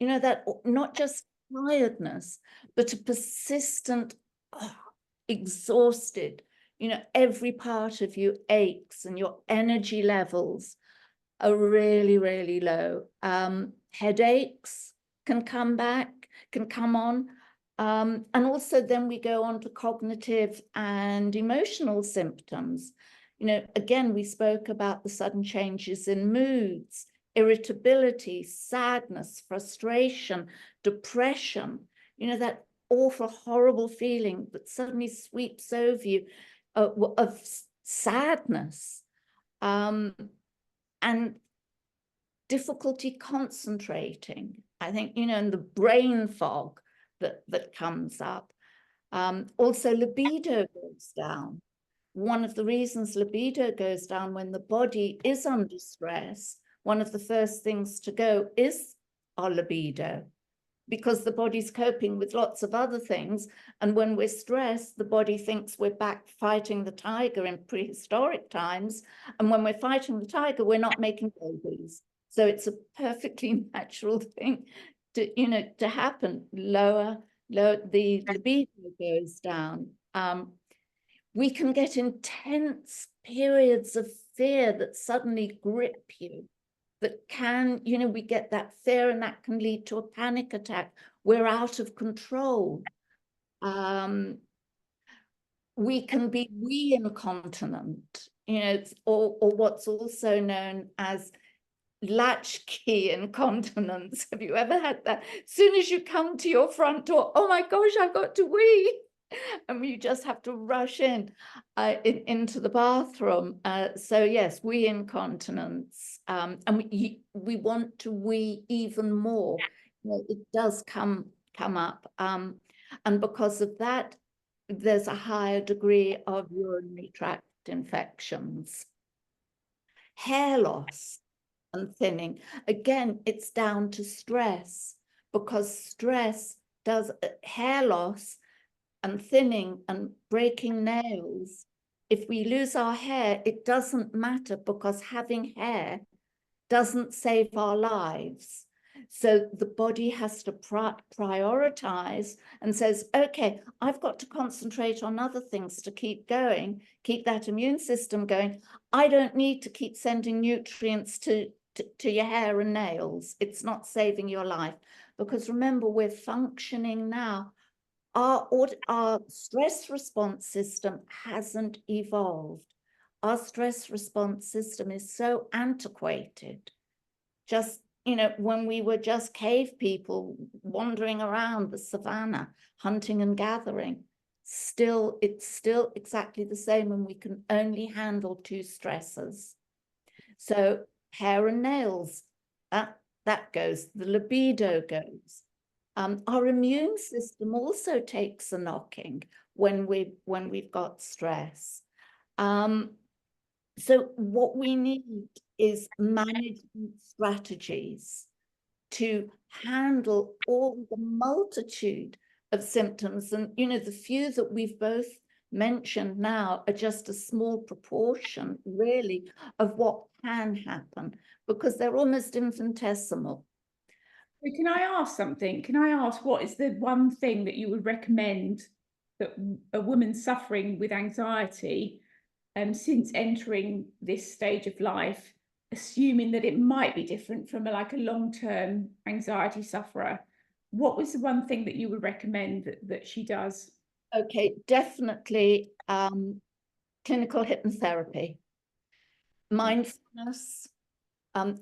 you know, that not just tiredness, but a persistent, exhausted, you know, every part of you aches and your energy levels are really, really low. Headaches can come on. And also then we go on to cognitive and emotional symptoms. You know, again, we spoke about the sudden changes in moods, irritability, sadness, frustration, depression, you know, that awful, horrible feeling that suddenly sweeps over you of sadness, and difficulty concentrating. I think, you know, and the brain fog that comes up. Also, libido goes down. One of the reasons libido goes down when the body is under stress, one of the first things to go is our libido. because the body's coping with lots of other things. And when we're stressed, the body thinks we're back fighting the tiger in prehistoric times. And when we're fighting the tiger, we're not making babies. So it's a perfectly natural thing to, you know, to happen. Lower, the libido goes down. We can get intense periods of fear that suddenly grip you, that can, you know, we get that fear and that can lead to a panic attack. We're out of control. We can be incontinent, you know, or what's also known as latchkey incontinence. Have you ever had that? As soon as you come to your front door, oh my gosh, I've got to wee. And you just have to rush into the bathroom. So yes, wee incontinence. And we want to wee even more. You know, it does come up. And because of that, there's a higher degree of urinary tract infections. Hair loss and thinning. Again, it's down to stress, because stress does hair loss and thinning and breaking nails. If we lose our hair, it doesn't matter, because having hair doesn't save our lives. So the body has to prioritize and says, okay, I've got to concentrate on other things to keep going, keep that immune system going. I don't need to keep sending nutrients to your hair and nails. It's not saving your life, because remember, we're functioning now. Our stress response system hasn't evolved. Our stress response system is so antiquated. Just, you know, when we were just cave people wandering around the savannah, hunting and gathering, it's still exactly the same, and we can only handle 2 stressors. So hair and nails, that goes, the libido goes. Our immune system also takes a knocking when we've got stress. So what we need is management strategies to handle all the multitude of symptoms. And, you know, the few that we've both mentioned now are just a small proportion, really, of what can happen, because they're almost infinitesimal. Can I ask something? Can I ask, what is the one thing that you would recommend that a woman suffering with anxiety, since entering this stage of life, assuming that it might be different from a long-term anxiety sufferer, what was the one thing that you would recommend that she does? Okay, definitely clinical hypnotherapy, mindfulness,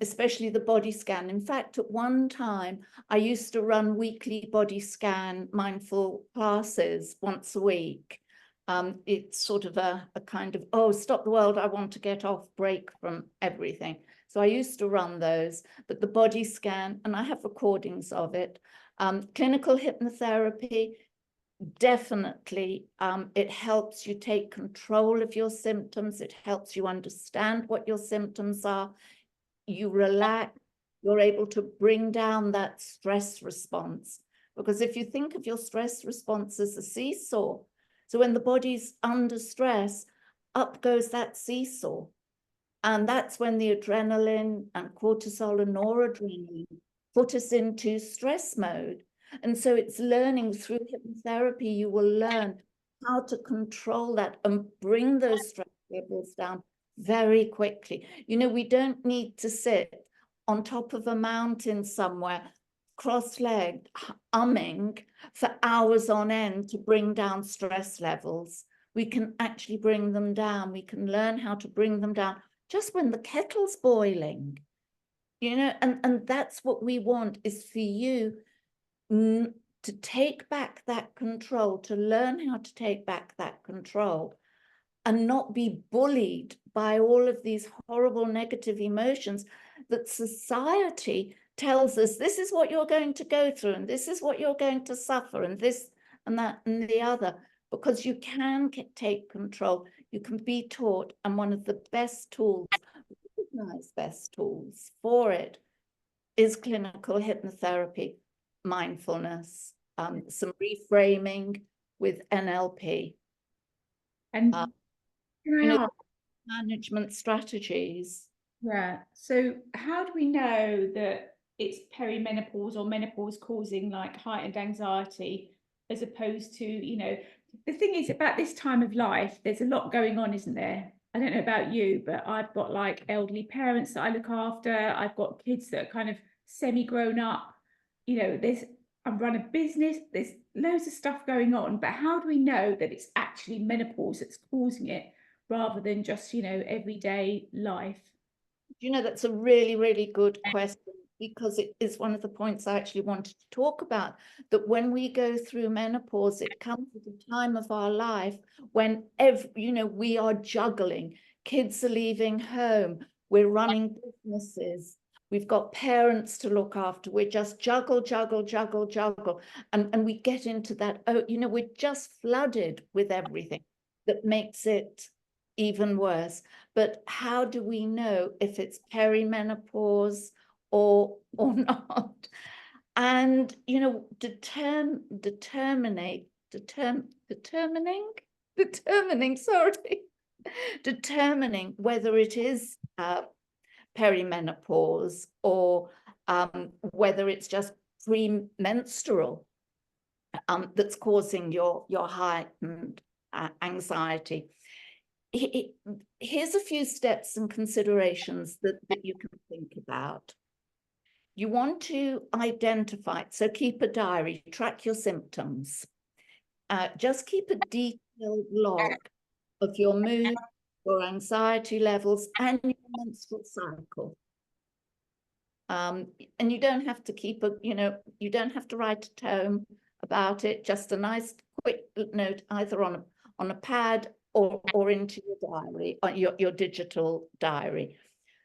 especially the body scan. In fact, at one time, I used to run weekly body scan mindful classes once a week. It's sort of a kind of, oh, stop the world, I want to get off, break from everything. So I used to run those, but the body scan, and I have recordings of it. Clinical hypnotherapy, definitely, it helps you take control of your symptoms. It helps you understand what your symptoms are. You relax, you're able to bring down that stress response. Because if you think of your stress response as a seesaw, so when the body's under stress, up goes that seesaw. And that's when the adrenaline and cortisol and noradrenaline put us into stress mode. And so it's learning through hypnotherapy, you will learn how to control that and bring those stress levels down very quickly. You know, we don't need to sit on top of a mountain somewhere, cross-legged, humming for hours on end to bring down stress levels. We can actually bring them down. We can learn how to bring them down just when the kettle's boiling, you know, and that's what we want, is for you to take back that control, to learn how to take back that control and not be bullied by all of these horrible negative emotions that society tells us, this is what you're going to go through, and this is what you're going to suffer, and this and that and the other, because you can take control, you can be taught, and one of the best tools, recognized best tools for it, is clinical hypnotherapy. mindfulness, some reframing with NLP, And can I ask, management strategies. yeah, so how do we know that it's perimenopause or menopause causing like heightened anxiety, as opposed to, the thing is about this time of life, there's a lot going on, isn't there? I don't know about you, but I've got like elderly parents that I look after. I've got kids that are kind of semi-grown up. I run a business, there's loads of stuff going on, but how do we know that it's actually menopause that's causing it rather than just, everyday life? That's a really, really good question, because it is one of the points I actually wanted to talk about, that when we go through menopause, it comes at a time of our life when we are juggling. Kids are leaving home, we're running businesses, we've got parents to look after, we're just juggle. And we get into that, we're just flooded with everything that makes it even worse. But how do we know if it's perimenopause or not? And determining whether it is perimenopause or whether it's just premenstrual that's causing your heightened anxiety. Here's a few steps and considerations that you can think about. You want to identify it, so keep a diary, track your symptoms. Just keep a detailed log of your mood, your anxiety levels, and your menstrual cycle. And you don't have to you don't have to write a tome about it, just a nice quick note either on a pad or into your diary, or your digital diary.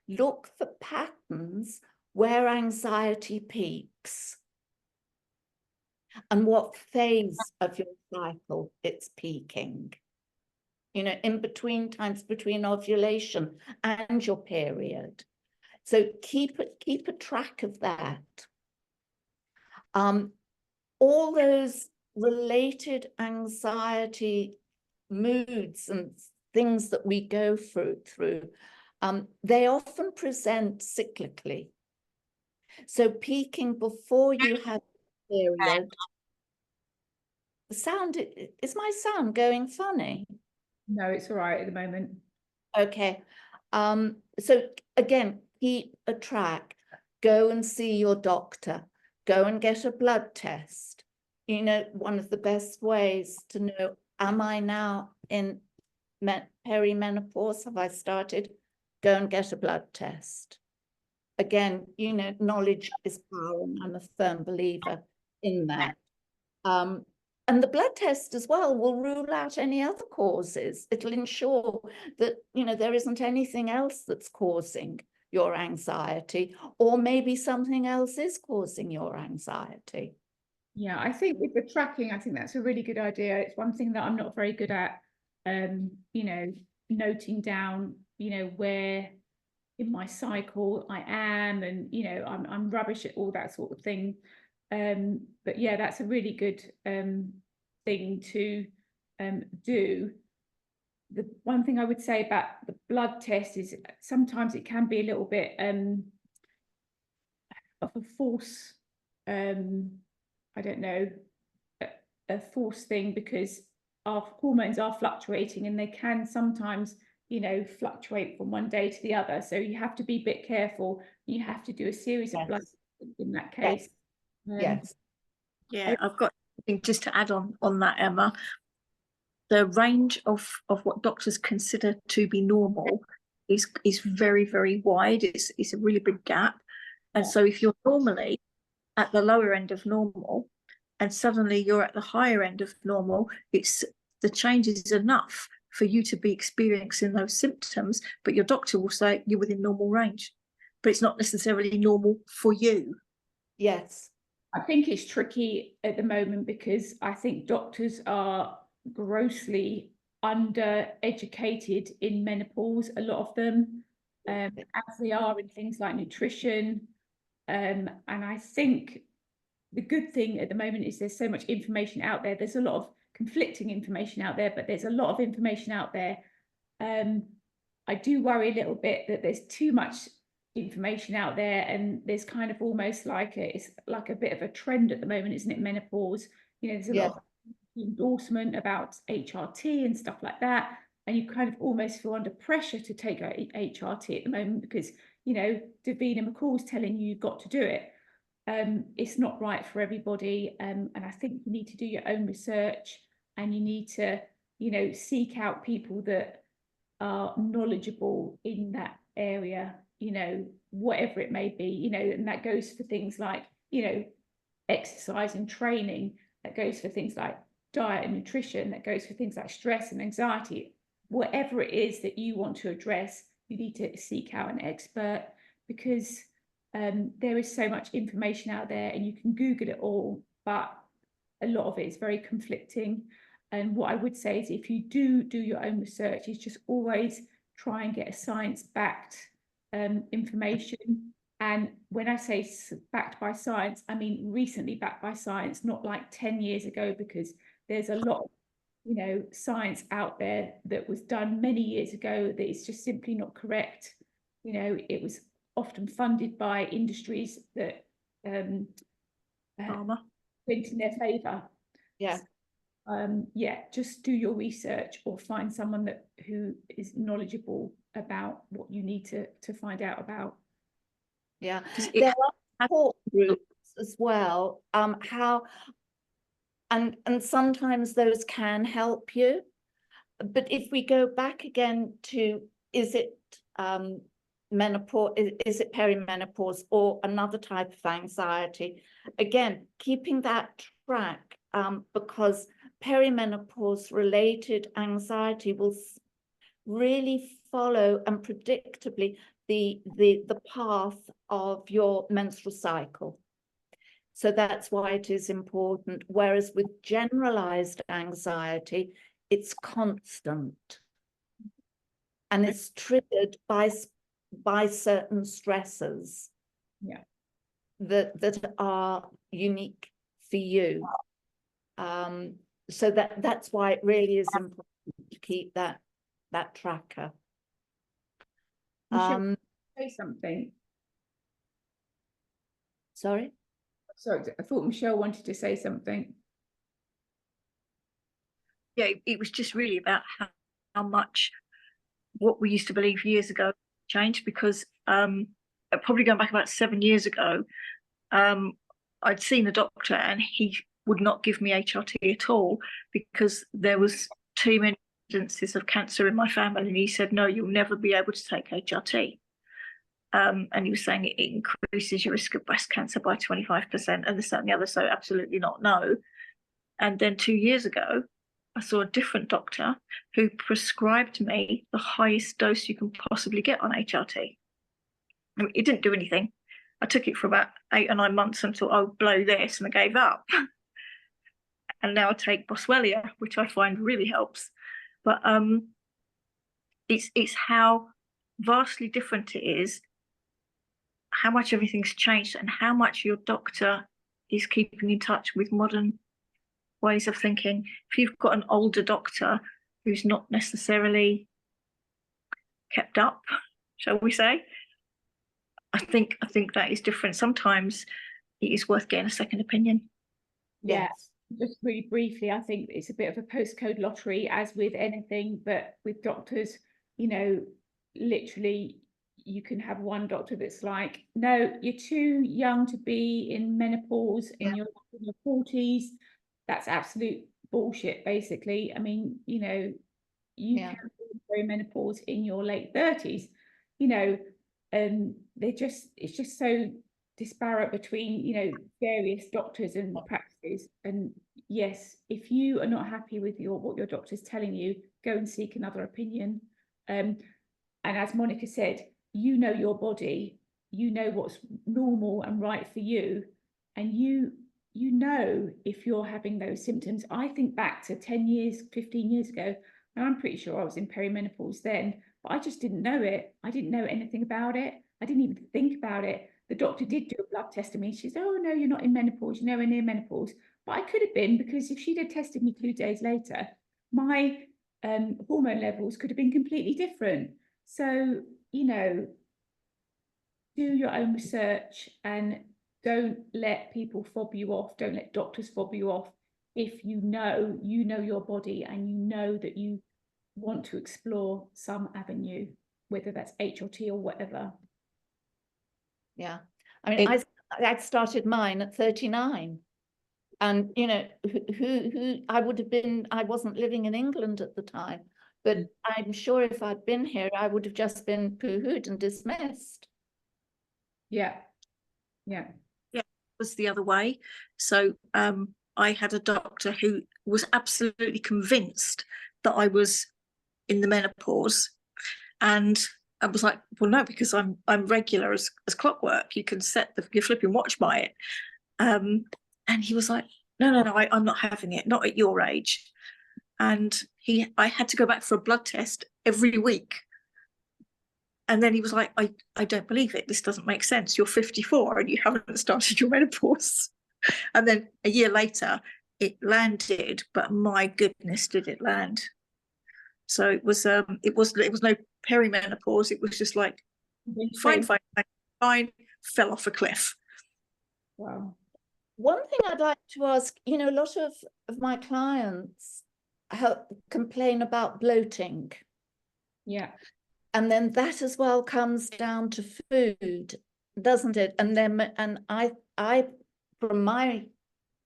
Look for patterns where anxiety peaks and what phase of your cycle it's peaking. In between times between ovulation and your period. So keep a track of that. All those related anxiety moods and things that we go through, they often present cyclically. So peaking before you have a period. The sound, is my sound going funny? No, it's all right at the moment. Okay. So again, keep a track. Go and see your doctor. Go and get a blood test. One of the best ways to know, am I now in perimenopause? Have I started? Go and get a blood test. Again, knowledge is power, and I'm a firm believer in that. And the blood test as well will rule out any other causes. It'll ensure that, there isn't anything else that's causing your anxiety, or maybe something else is causing your anxiety. Yeah, I think with the tracking, I think that's a really good idea. It's one thing that I'm not very good at, noting down, where in my cycle I am, and I'm rubbish at all that sort of thing. But yeah, that's a really good thing to do. The one thing I would say about the blood test is sometimes it can be a little bit of a false, I don't know, a false thing, because our hormones are fluctuating, and they can sometimes fluctuate from one day to the other. So you have to be a bit careful. You have to do a series of blood tests in that case. Yes. Yeah, I've got something just to add on that, Emma. The range of what doctors consider to be normal is very, very wide. It's a really big gap. And so if you're normally at the lower end of normal and suddenly you're at the higher end of normal, the change is enough for you to be experiencing those symptoms, but your doctor will say you're within normal range, but it's not necessarily normal for you. Yes. I think it's tricky at the moment because I think doctors are grossly under-educated in menopause, a lot of them, as they are in things like nutrition. And I think the good thing at the moment is there's so much information out there. There's a lot of conflicting information out there, but there's a lot of information out there. I do worry a little bit that there's too much information out there, and there's kind of almost like it's like a bit of a trend at the moment, isn't it? Menopause, you know, there's a lot of endorsement about HRT and stuff like that, and you kind of almost feel under pressure to take HRT at the moment because, you know, Davina McCall's telling you you've got to do it. It's not right for everybody, and I think you need to do your own research, and you need to, you know, seek out people that are knowledgeable in that area, you know, whatever it may be, you know, and that goes for things like, you know, exercise and training, that goes for things like diet and nutrition, that goes for things like stress and anxiety. Whatever it is that you want to address, you need to seek out an expert, because there is so much information out there and you can Google it all, but a lot of it is very conflicting. And what I would say is, if you do your own research, is just always try and get a science-backed information. And when I say backed by science, I mean recently backed by science, not like 10 years ago, because there's a lot of, you know, science out there that was done many years ago that is just simply not correct. You know, it was often funded by industries that went in their favour. Yeah. Yeah, just do your research or find someone who is knowledgeable about what you need to find out about. Yeah, there are support groups as well. How and sometimes those can help you. But if we go back again to, is it menopause, is it perimenopause or another type of anxiety? Again, keeping that track, because perimenopause related anxiety will really follow and predictably the path of your menstrual cycle. So that's why it is important. Whereas with generalized anxiety, it's constant and it's triggered by certain stresses, yeah, that are unique for you. So that's why it really is important to keep that tracker. Michelle, say something. Sorry, I thought Michelle wanted to say something. Yeah, it was just really about how much what we used to believe years ago changed, because probably going back about 7 years ago, I'd seen a doctor and he would not give me HRT at all because there was too many incidences of cancer in my family, and he said, no, you'll never be able to take HRT. And he was saying it increases your risk of breast cancer by 25% and this, that, and the other, so absolutely not, no. And then 2 years ago, I saw a different doctor who prescribed me the highest dose you can possibly get on HRT. I mean, it didn't do anything. I took it for about 8 or 9 months and thought, oh, blow this, and I gave up. And now I take Boswellia, which I find really helps. But it's how vastly different it is, how much everything's changed, and how much your doctor is keeping in touch with modern ways of thinking. If you've got an older doctor who's not necessarily kept up, shall we say, I think that is different. Sometimes it is worth getting a second opinion. Yeah, just really briefly, I think it's a bit of a postcode lottery, as with anything, but with doctors, you know, literally you can have one doctor that's like, no, you're too young to be in menopause in your 40s. That's absolute bullshit, basically. I mean, you know, you can be in perimenopause in your late 30s, you know, and it's just so disparate between, you know, various doctors and practices. And yes, if you are not happy with what your doctor's telling you, go and seek another opinion. And as Monica said, you know your body, you know what's normal and right for you, and you know if you're having those symptoms. I think back to 10 years, 15 years ago, and I'm pretty sure I was in perimenopause then, but I just didn't know it. I didn't know anything about it. I didn't even think about it. the doctor did do a blood test on me. She said, oh, no, you're not in menopause. You're nowhere near menopause. But I could have been, because if she'd have tested me 2 days later, my hormone levels could have been completely different. So, you know, do your own research and don't let people fob you off. Don't let doctors fob you off. If you know your body and you know that you want to explore some avenue, whether that's HRT or whatever. Yeah, I mean, I started mine at 39, and you know, who I would have been. I wasn't living in England at the time, but I'm sure if I'd been here, I would have just been pooh-hooed and dismissed. Yeah, yeah. Yeah, it was the other way. So I had a doctor who was absolutely convinced that I was in the menopause, and I was like, well, no, because I'm regular as clockwork. You can set your flipping watch by it. And he was like, no, I'm not having it, not at your age. And I had to go back for a blood test every week. And then he was like, I don't believe it. This doesn't make sense. You're 54 and you haven't started your menopause. And then a year later, it landed, but my goodness, did it land? So it was no perimenopause. It was just like fine, fell off a cliff. Wow. One thing I'd like to ask, you know, a lot of my clients complain about bloating. Yeah. And then that as well comes down to food, doesn't it? And then, and I from my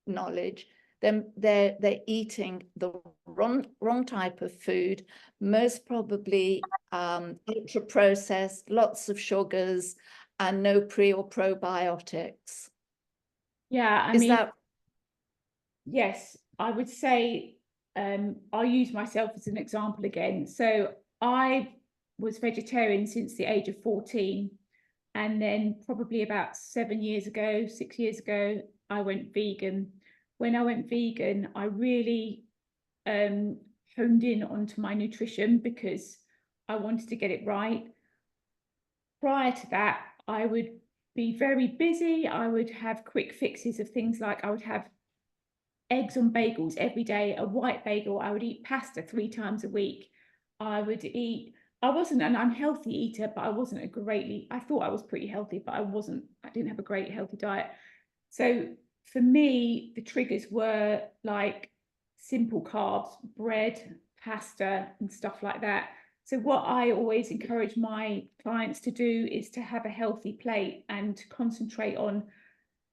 knowledge, then they're eating the wrong type of food, most probably ultra processed, lots of sugars, and no pre or probiotics. Yeah, I mean, yes, I would say I'll use myself as an example again. So I was vegetarian since the age of 14, and then probably about 6 years ago, I went vegan. When I went vegan, I really honed in onto my nutrition because I wanted to get it right. Prior to that, I would be very busy. I would have quick fixes of things like I would have eggs on bagels every day, a white bagel. I would eat pasta 3 times a week. I wasn't an unhealthy eater, but I wasn't I thought I was pretty healthy, but I didn't have a great healthy diet. So for me, the triggers were like simple carbs, bread, pasta, and stuff like that. So what I always encourage my clients to do is to have a healthy plate and concentrate on,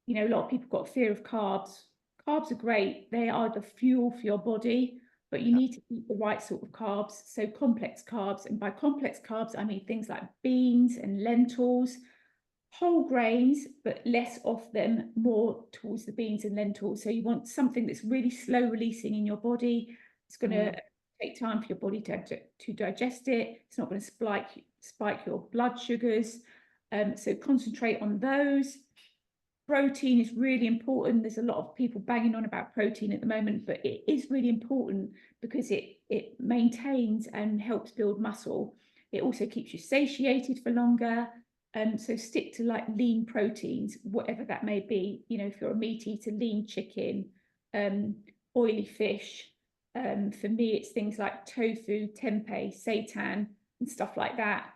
you know, a lot of people got fear of carbs. Carbs are great. They are the fuel for your body, but you need to eat the right sort of carbs. So complex carbs, and by complex carbs, I mean things like beans and lentils, whole grains, but less of them, more towards the beans and lentils. So you want something that's really slow releasing in your body. It's going to take time for your body to digest it. It's not going to spike your blood sugars. So concentrate on those. Protein is really important. There's a lot of people banging on about protein at the moment, but it is really important because it maintains and helps build muscle. It also keeps you satiated for longer. So stick to like lean proteins, whatever that may be. You know, if you're a meat eater, lean chicken, oily fish. For me, it's things like tofu, tempeh, seitan, and stuff like that.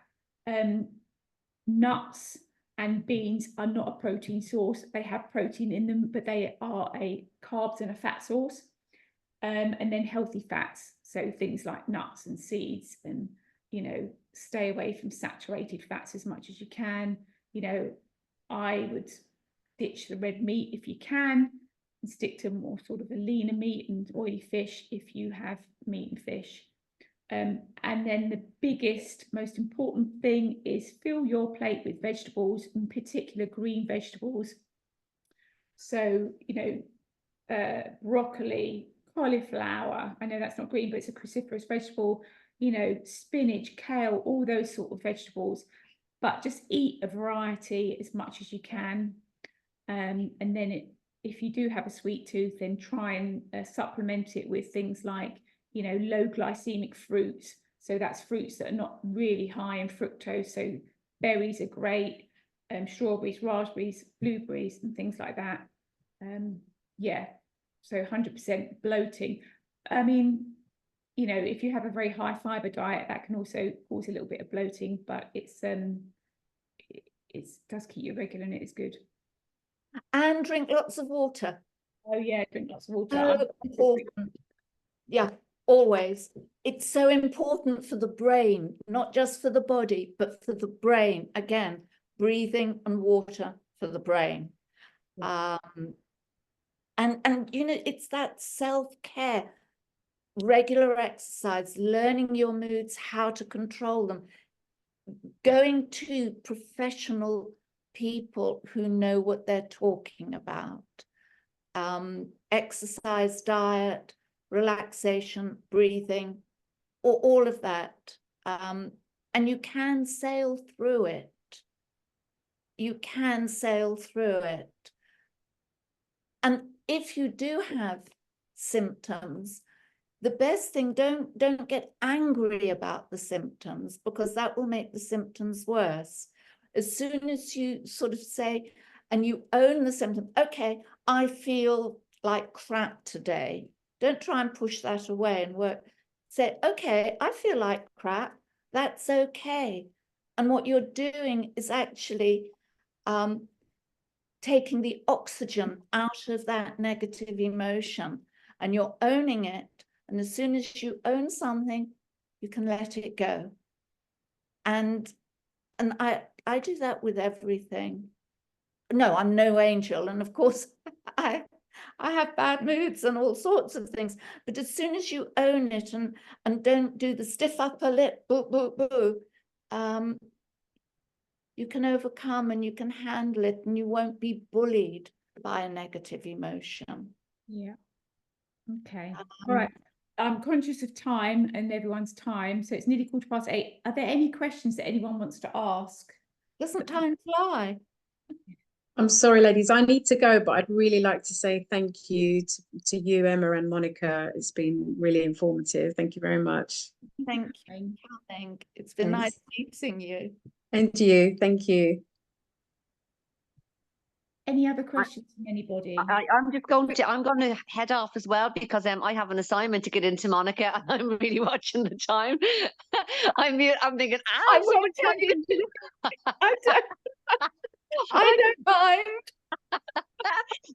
Nuts and beans are not a protein source. They have protein in them, but they are a carbs and a fat source. And then healthy fats, so things like nuts and seeds, and you know, stay away from saturated fats as much as you can. You know, I would ditch the red meat if you can and stick to more sort of a leaner meat and oily fish if you have meat and fish. And then the biggest, most important thing is fill your plate with vegetables, in particular green vegetables. So, you know, broccoli, cauliflower, I know that's not green, but it's a cruciferous vegetable, you know, spinach, kale, all those sort of vegetables, but just eat a variety as much as you can. And then if you do have a sweet tooth, then try and supplement it with things like, you know, low glycemic fruits. So that's fruits that are not really high in fructose. So berries are great. strawberries, raspberries, blueberries, and things like that. Yeah, so 100% bloating. I mean, you know, if you have a very high fiber diet, that can also cause a little bit of bloating, but it does keep you regular and it is good. And drink lots of water. Oh yeah, drink lots of water. So important. Yeah, always. It's so important for the brain, not just for the body, but for the brain. Again, breathing and water for the brain. And you know, it's that self-care, regular exercise, learning your moods, how to control them, going to professional people who know what they're talking about, exercise, diet, relaxation, breathing, all of that. And you can sail through it. You can sail through it. And if you do have symptoms, the best thing, don't get angry about the symptoms, because that will make the symptoms worse. As soon as you sort of say, and you own the symptom, okay, I feel like crap today. Don't try and push that away and work. Say, okay, I feel like crap. That's okay. And what you're doing is actually taking the oxygen out of that negative emotion, and you're owning it. And as soon as you own something, you can let it go. And I do that with everything. No, I'm no angel. And of course, I have bad moods and all sorts of things. But as soon as you own it and don't do the stiff upper lip, boo, boo, boo, you can overcome and you can handle it, and you won't be bullied by a negative emotion. Yeah. Okay. All right. I'm conscious of time and everyone's time, so it's nearly 8:15. Are there any questions that anyone wants to ask? Doesn't time fly? I'm sorry, ladies, I need to go, but I'd really like to say thank you to you, Emma and Monica. It's been really informative. Thank you very much. Thank you. It's been nice meeting you. And you, thank you. Any other questions from anybody? I'm going to head off as well, because I have an assignment to get into, Monica, and I'm really watching the time. I'm thinking, I won't tell you. I don't mind.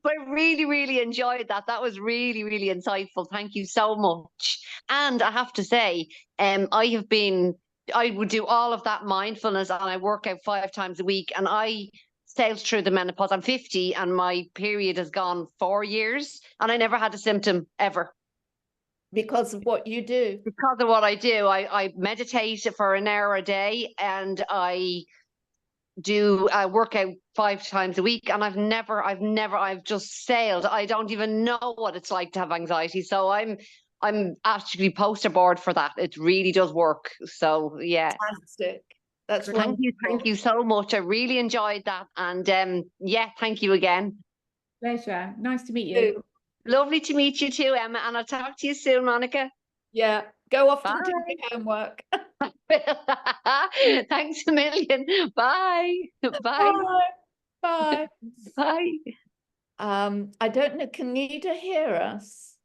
But I really, really enjoyed that. That was really, really insightful. Thank you so much. And I have to say, I would do all of that mindfulness, and I work out 5 times a week, and I sailed through the menopause. I'm 50 and my period has gone 4 years, and I never had a symptom ever. Because of what you do. Because of what I do. I meditate for an hour a day, and I do work out 5 times a week, and I've just sailed. I don't even know what it's like to have anxiety. So I'm actually poster board for that. It really does work. So yeah. Fantastic. That's Thank you so much. I really enjoyed that. And yeah, thank you again. Pleasure. Nice to meet you. Lovely to meet you too, Emma. And I'll talk to you soon, Monica. Yeah. Go off and do your homework. Thanks a million. Bye. Bye. Bye. Bye. I don't know, can Nida hear us?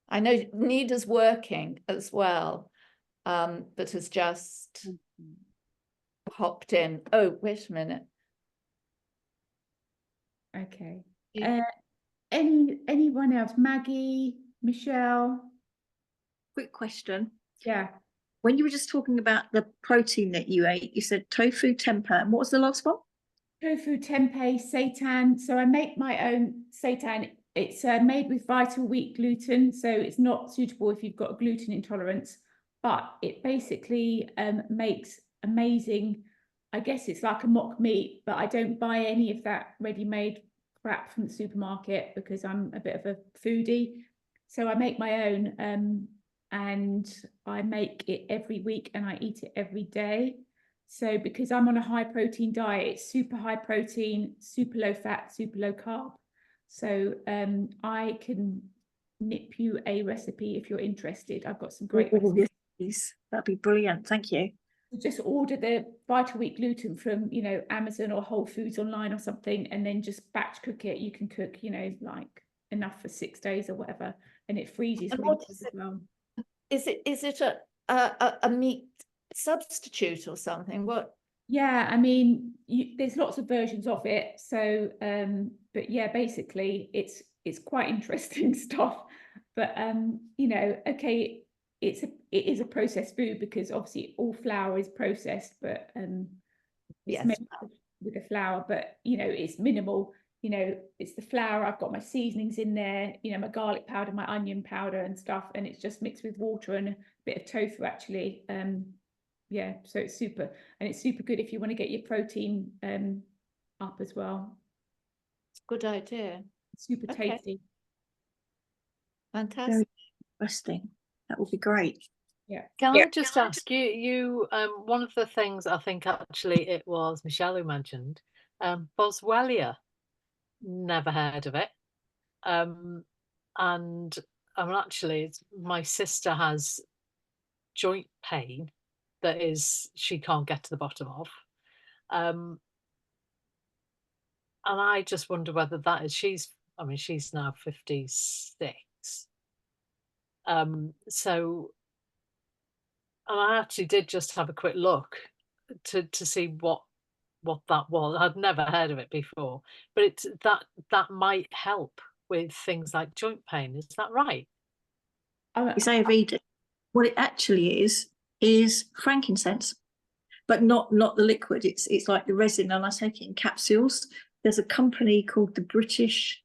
I know Nida's working as well, but has just hopped in. Oh, wait a minute. Okay. Anyone else? Maggie, Michelle? Quick question. Yeah. When you were just talking about the protein that you ate, you said tofu, tempeh, and what was the last one? Tofu, tempeh, seitan. So I make my own seitan. It's made with vital wheat gluten, so it's not suitable if you've got a gluten intolerance, but it basically makes amazing, I guess it's like a mock meat, but I don't buy any of that ready-made crap from the supermarket because I'm a bit of a foodie. So I make my own, and I make it every week and I eat it every day. So because I'm on a high protein diet, it's super high protein, super low fat, super low carb. So I can nip you a recipe if you're interested. I've got some great recipes. Yes, that'd be brilliant. Thank you. just order the Vital Wheat gluten from, you know, Amazon or Whole Foods online or something, and then just batch cook it. You can cook, you know, like enough for 6 days or whatever, and it freezes And really what good is as it? well. Is it a meat substitute or something? What? Yeah, I mean, there's lots of versions of it. So, but yeah, basically, it's quite interesting stuff. But you know, okay, it is a processed food because obviously all flour is processed, but it's Yes. made with the flour. But you know, it's minimal. You know, it's the flour. I've got my seasonings in there. You know, my garlic powder, my onion powder, and stuff, and it's just mixed with water and a bit of tofu actually. Yeah, so it's super, and it's super good if you want to get your protein up as well. Good idea. Super Okay. tasty. Very Fantastic. interesting. That would be great. Yeah. Can I just ask you, one of the things I think actually it was Michelle who mentioned, Boswellia, never heard of it. And actually my sister has joint pain that she can't get to the bottom of. And I just wonder whether that is, she's now 56. So, and I actually did just have a quick look to see what that was. I'd never heard of it before, but it's that might help with things like joint pain. Is that right? You say Aveda. What it actually is frankincense, but not the liquid. It's like the resin, and I take it in capsules. There's a company called the British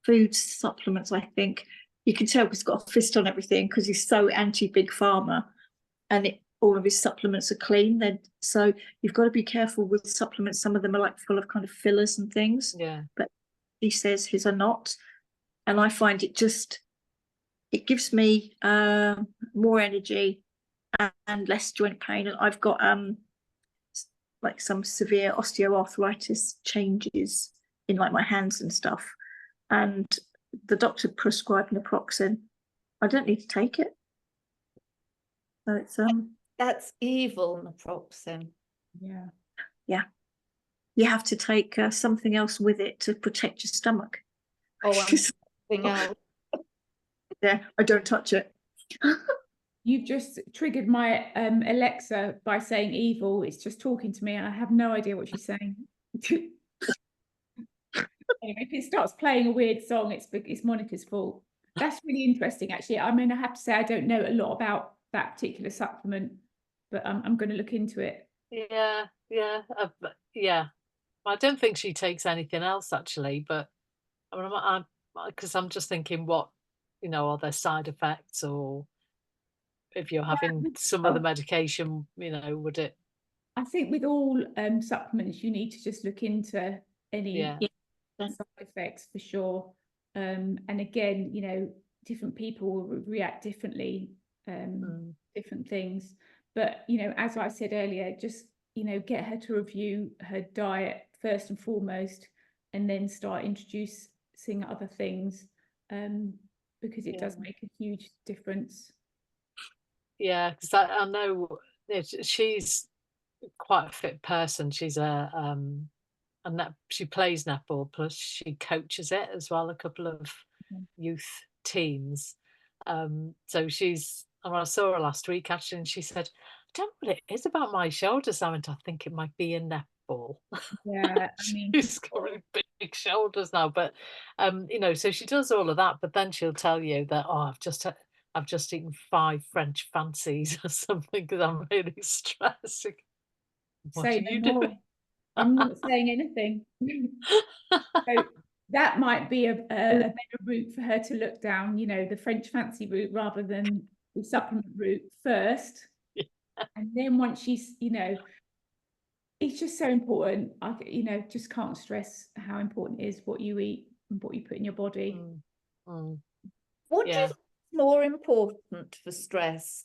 Food Supplements, I think. You can tell because he's got a fist on everything because he's so anti-big pharma, and all of his supplements are clean. So you've got to be careful with supplements. Some of them are like full of kind of fillers and things. Yeah. But he says his are not, and I find it gives me more energy and less joint pain. And I've got like some severe osteoarthritis changes in like my hands and stuff. And the doctor prescribed naproxen. I don't need to take it. So it's That's evil, naproxen. Yeah. yeah. You have to take something else with it to protect your stomach. Oh, something else. Yeah, I don't touch it. You've just triggered my Alexa by saying evil. It's just talking to me. I have no idea what she's saying. Anyway, if it starts playing a weird song, it's Monica's fault. That's really interesting, actually. I mean, I have to say I don't know a lot about that particular supplement, but I'm going to look into it. Yeah, yeah, yeah. I don't think she takes anything else actually, but I mean, because I'm just thinking, what, are there side effects, or if you're having some other medication, would it? I think with all supplements, you need to just look into any side effects for sure. And again, different people will react differently, different things. But, as I said earlier, just, get her to review her diet first and foremost, and then start introducing other things, because it does make a huge difference. Yeah, because I know she's quite a fit person. She's she plays netball, plus she coaches it as well, a couple of youth teams. So I saw her last week actually, and she said, I don't know what it is about my shoulders. I think it might be a netball. Yeah, I mean, she's got really big shoulders now, but so she does all of that, but then she'll tell you that, I've just eaten 5 French fancies or something because I'm really stressed. What are you doing? I'm not saying anything. So that might be a better route for her to look down, the French fancy route rather than the supplement route first. Yeah. And then once she's, it's just so important. I just can't stress how important it is what you eat and what you put in your body. What do you think is more important for stress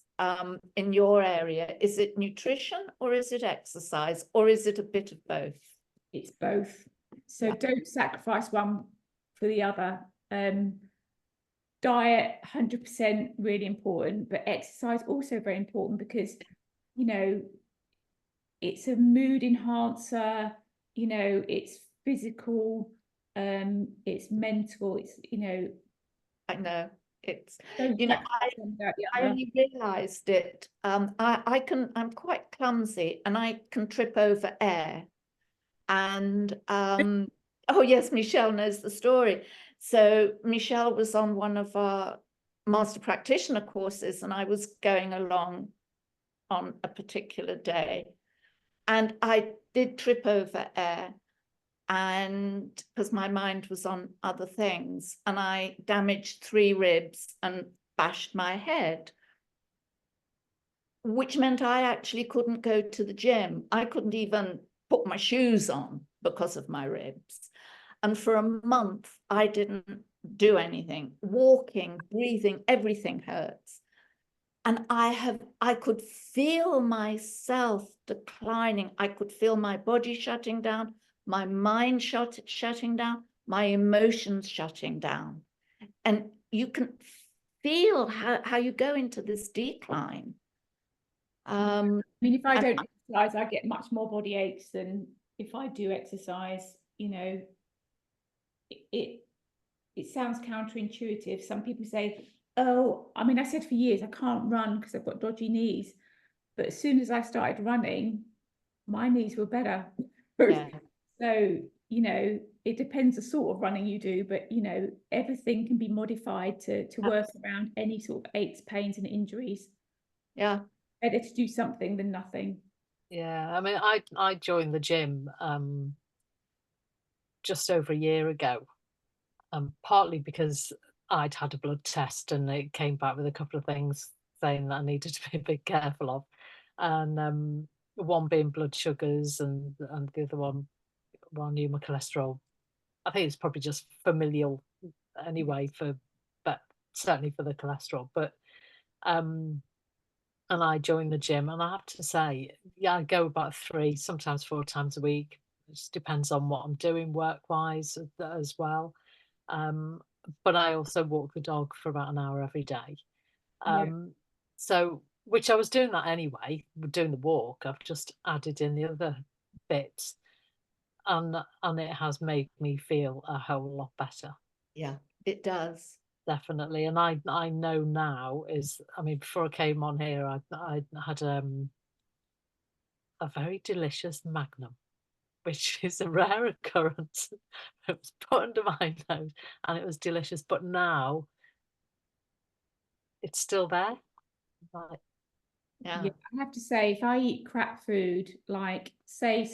in your area? Is it nutrition, or is it exercise, or is it a bit of both? It's both. So don't sacrifice one for the other. Diet, 100% really important, but exercise also very important, because you know, it's a mood enhancer, you know, it's physical, it's mental, it's, you know. I know it's, Don't you know, practice one without the I other. only realized it. I'm quite clumsy and I can trip over air. And oh yes, Michelle knows the story. So Michelle was on one of our master practitioner courses and I was going along on a particular day and I did trip over air, and because my mind was on other things, and I damaged 3 ribs and bashed my head, which meant I actually couldn't go to the gym. I couldn't even put my shoes on because of my ribs. And for a month, I didn't do anything. Walking, breathing, everything hurts. And I could feel myself declining. I could feel my body shutting down, my mind shutting down, my emotions shutting down. And you can feel how you go into this decline. I mean, if I don't exercise, I get much more body aches than if I do exercise. You know, it sounds counterintuitive. Some people say, oh, I mean, I said for years I can't run because I've got dodgy knees, but as soon as I started running, my knees were better. Yeah. So, you know, it depends the sort of running you do, but you know, everything can be modified to work around any sort of aches, pains, and injuries. Yeah. Better to do something than nothing. Yeah, I mean, I joined the gym just over a year ago, partly because I'd had a blood test and it came back with a couple of things saying that I needed to be a bit careful of, and one being blood sugars and the other one, well, I knew my cholesterol. I think it's probably just familial anyway but certainly for the cholesterol. But and I joined the gym, and I have to say, yeah, I go about 3, sometimes 4 times a week. It just depends on what I'm doing work-wise as well. But I also walk the dog for about an hour every day. So, which I was doing that anyway, doing the walk. I've just added in the other bits, and it has made me feel a whole lot better. Yeah, it does. Definitely. And I know now is, I mean, before I came on here, I had a very delicious Magnum, which is a rare occurrence. It was put under my nose and it was delicious. But now it's still there. Like, Yeah. I have to say, if I eat crap food, like say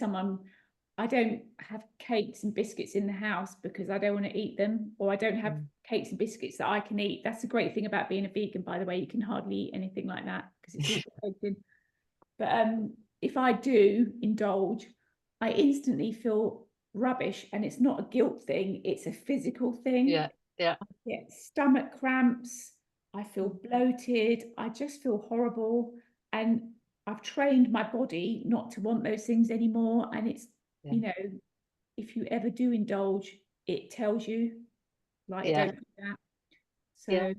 I don't have cakes and biscuits in the house because I don't want to eat them, or I don't have cakes and biscuits that I can eat. That's the great thing about being a vegan, by the way. You can hardly eat anything like that because it's all baked in. But if I do indulge, I instantly feel rubbish, and it's not a guilt thing, it's a physical thing. yeah. I get stomach cramps, I feel bloated, I just feel horrible. And I've trained my body not to want those things anymore. And it's, you know, if you ever do indulge, it tells you, like, don't do that. So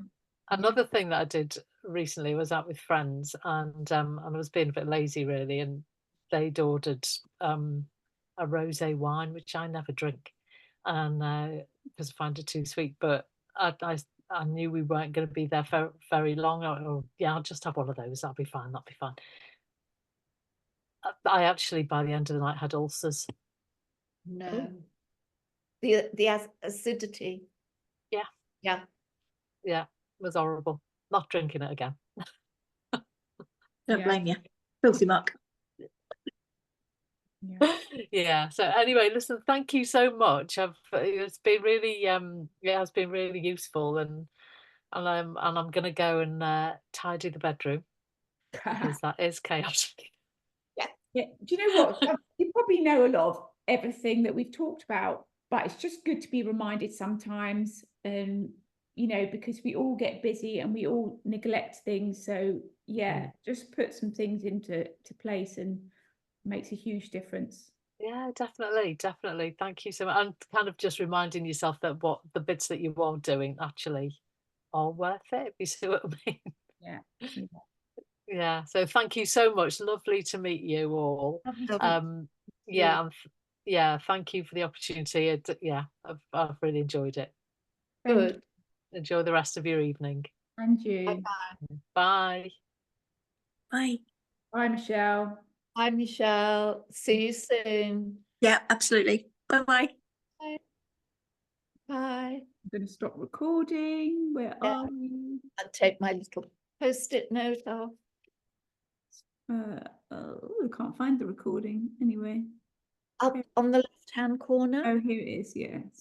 Another thing that I did recently was out with friends, and I was being a bit lazy really, and they'd ordered a rosé wine, which I never drink, and because I find it too sweet. But I knew we weren't going to be there for very long. Yeah, I'll just have one of those. That'll be fine. That'll be fine. I actually, by the end of the night, had ulcers. No. The acidity. Yeah. Yeah. Yeah, it was horrible. Not drinking it again. Don't blame you. Filthy muck. Yeah. So anyway, listen, thank you so much. It's been really it has been really useful, and I'm gonna go and tidy the bedroom because that is chaotic. Yeah. Do you know what? You probably know a lot of everything that we've talked about, but it's just good to be reminded sometimes, you know, because we all get busy and we all neglect things. So yeah, just put some things into place and makes a huge difference. Yeah, definitely. Thank you so much. And kind of just reminding yourself that what the bits that you are doing actually are worth it, if you see what I mean. Yeah. Yeah, so thank you so much. Lovely to meet you all. Yeah, yeah, thank you for the opportunity. Yeah, I've really enjoyed it. Good. Enjoy the rest of your evening. And you. Bye. Bye. Bye, Michelle. Hi, Michelle. See you soon. Yeah, absolutely. Bye-bye. Bye. I'm going to stop recording. Where Yeah. are we? I'll take my little post-it note off. Oh, we can't find the recording anyway. Up on the left-hand corner. Oh, here it is. Yes.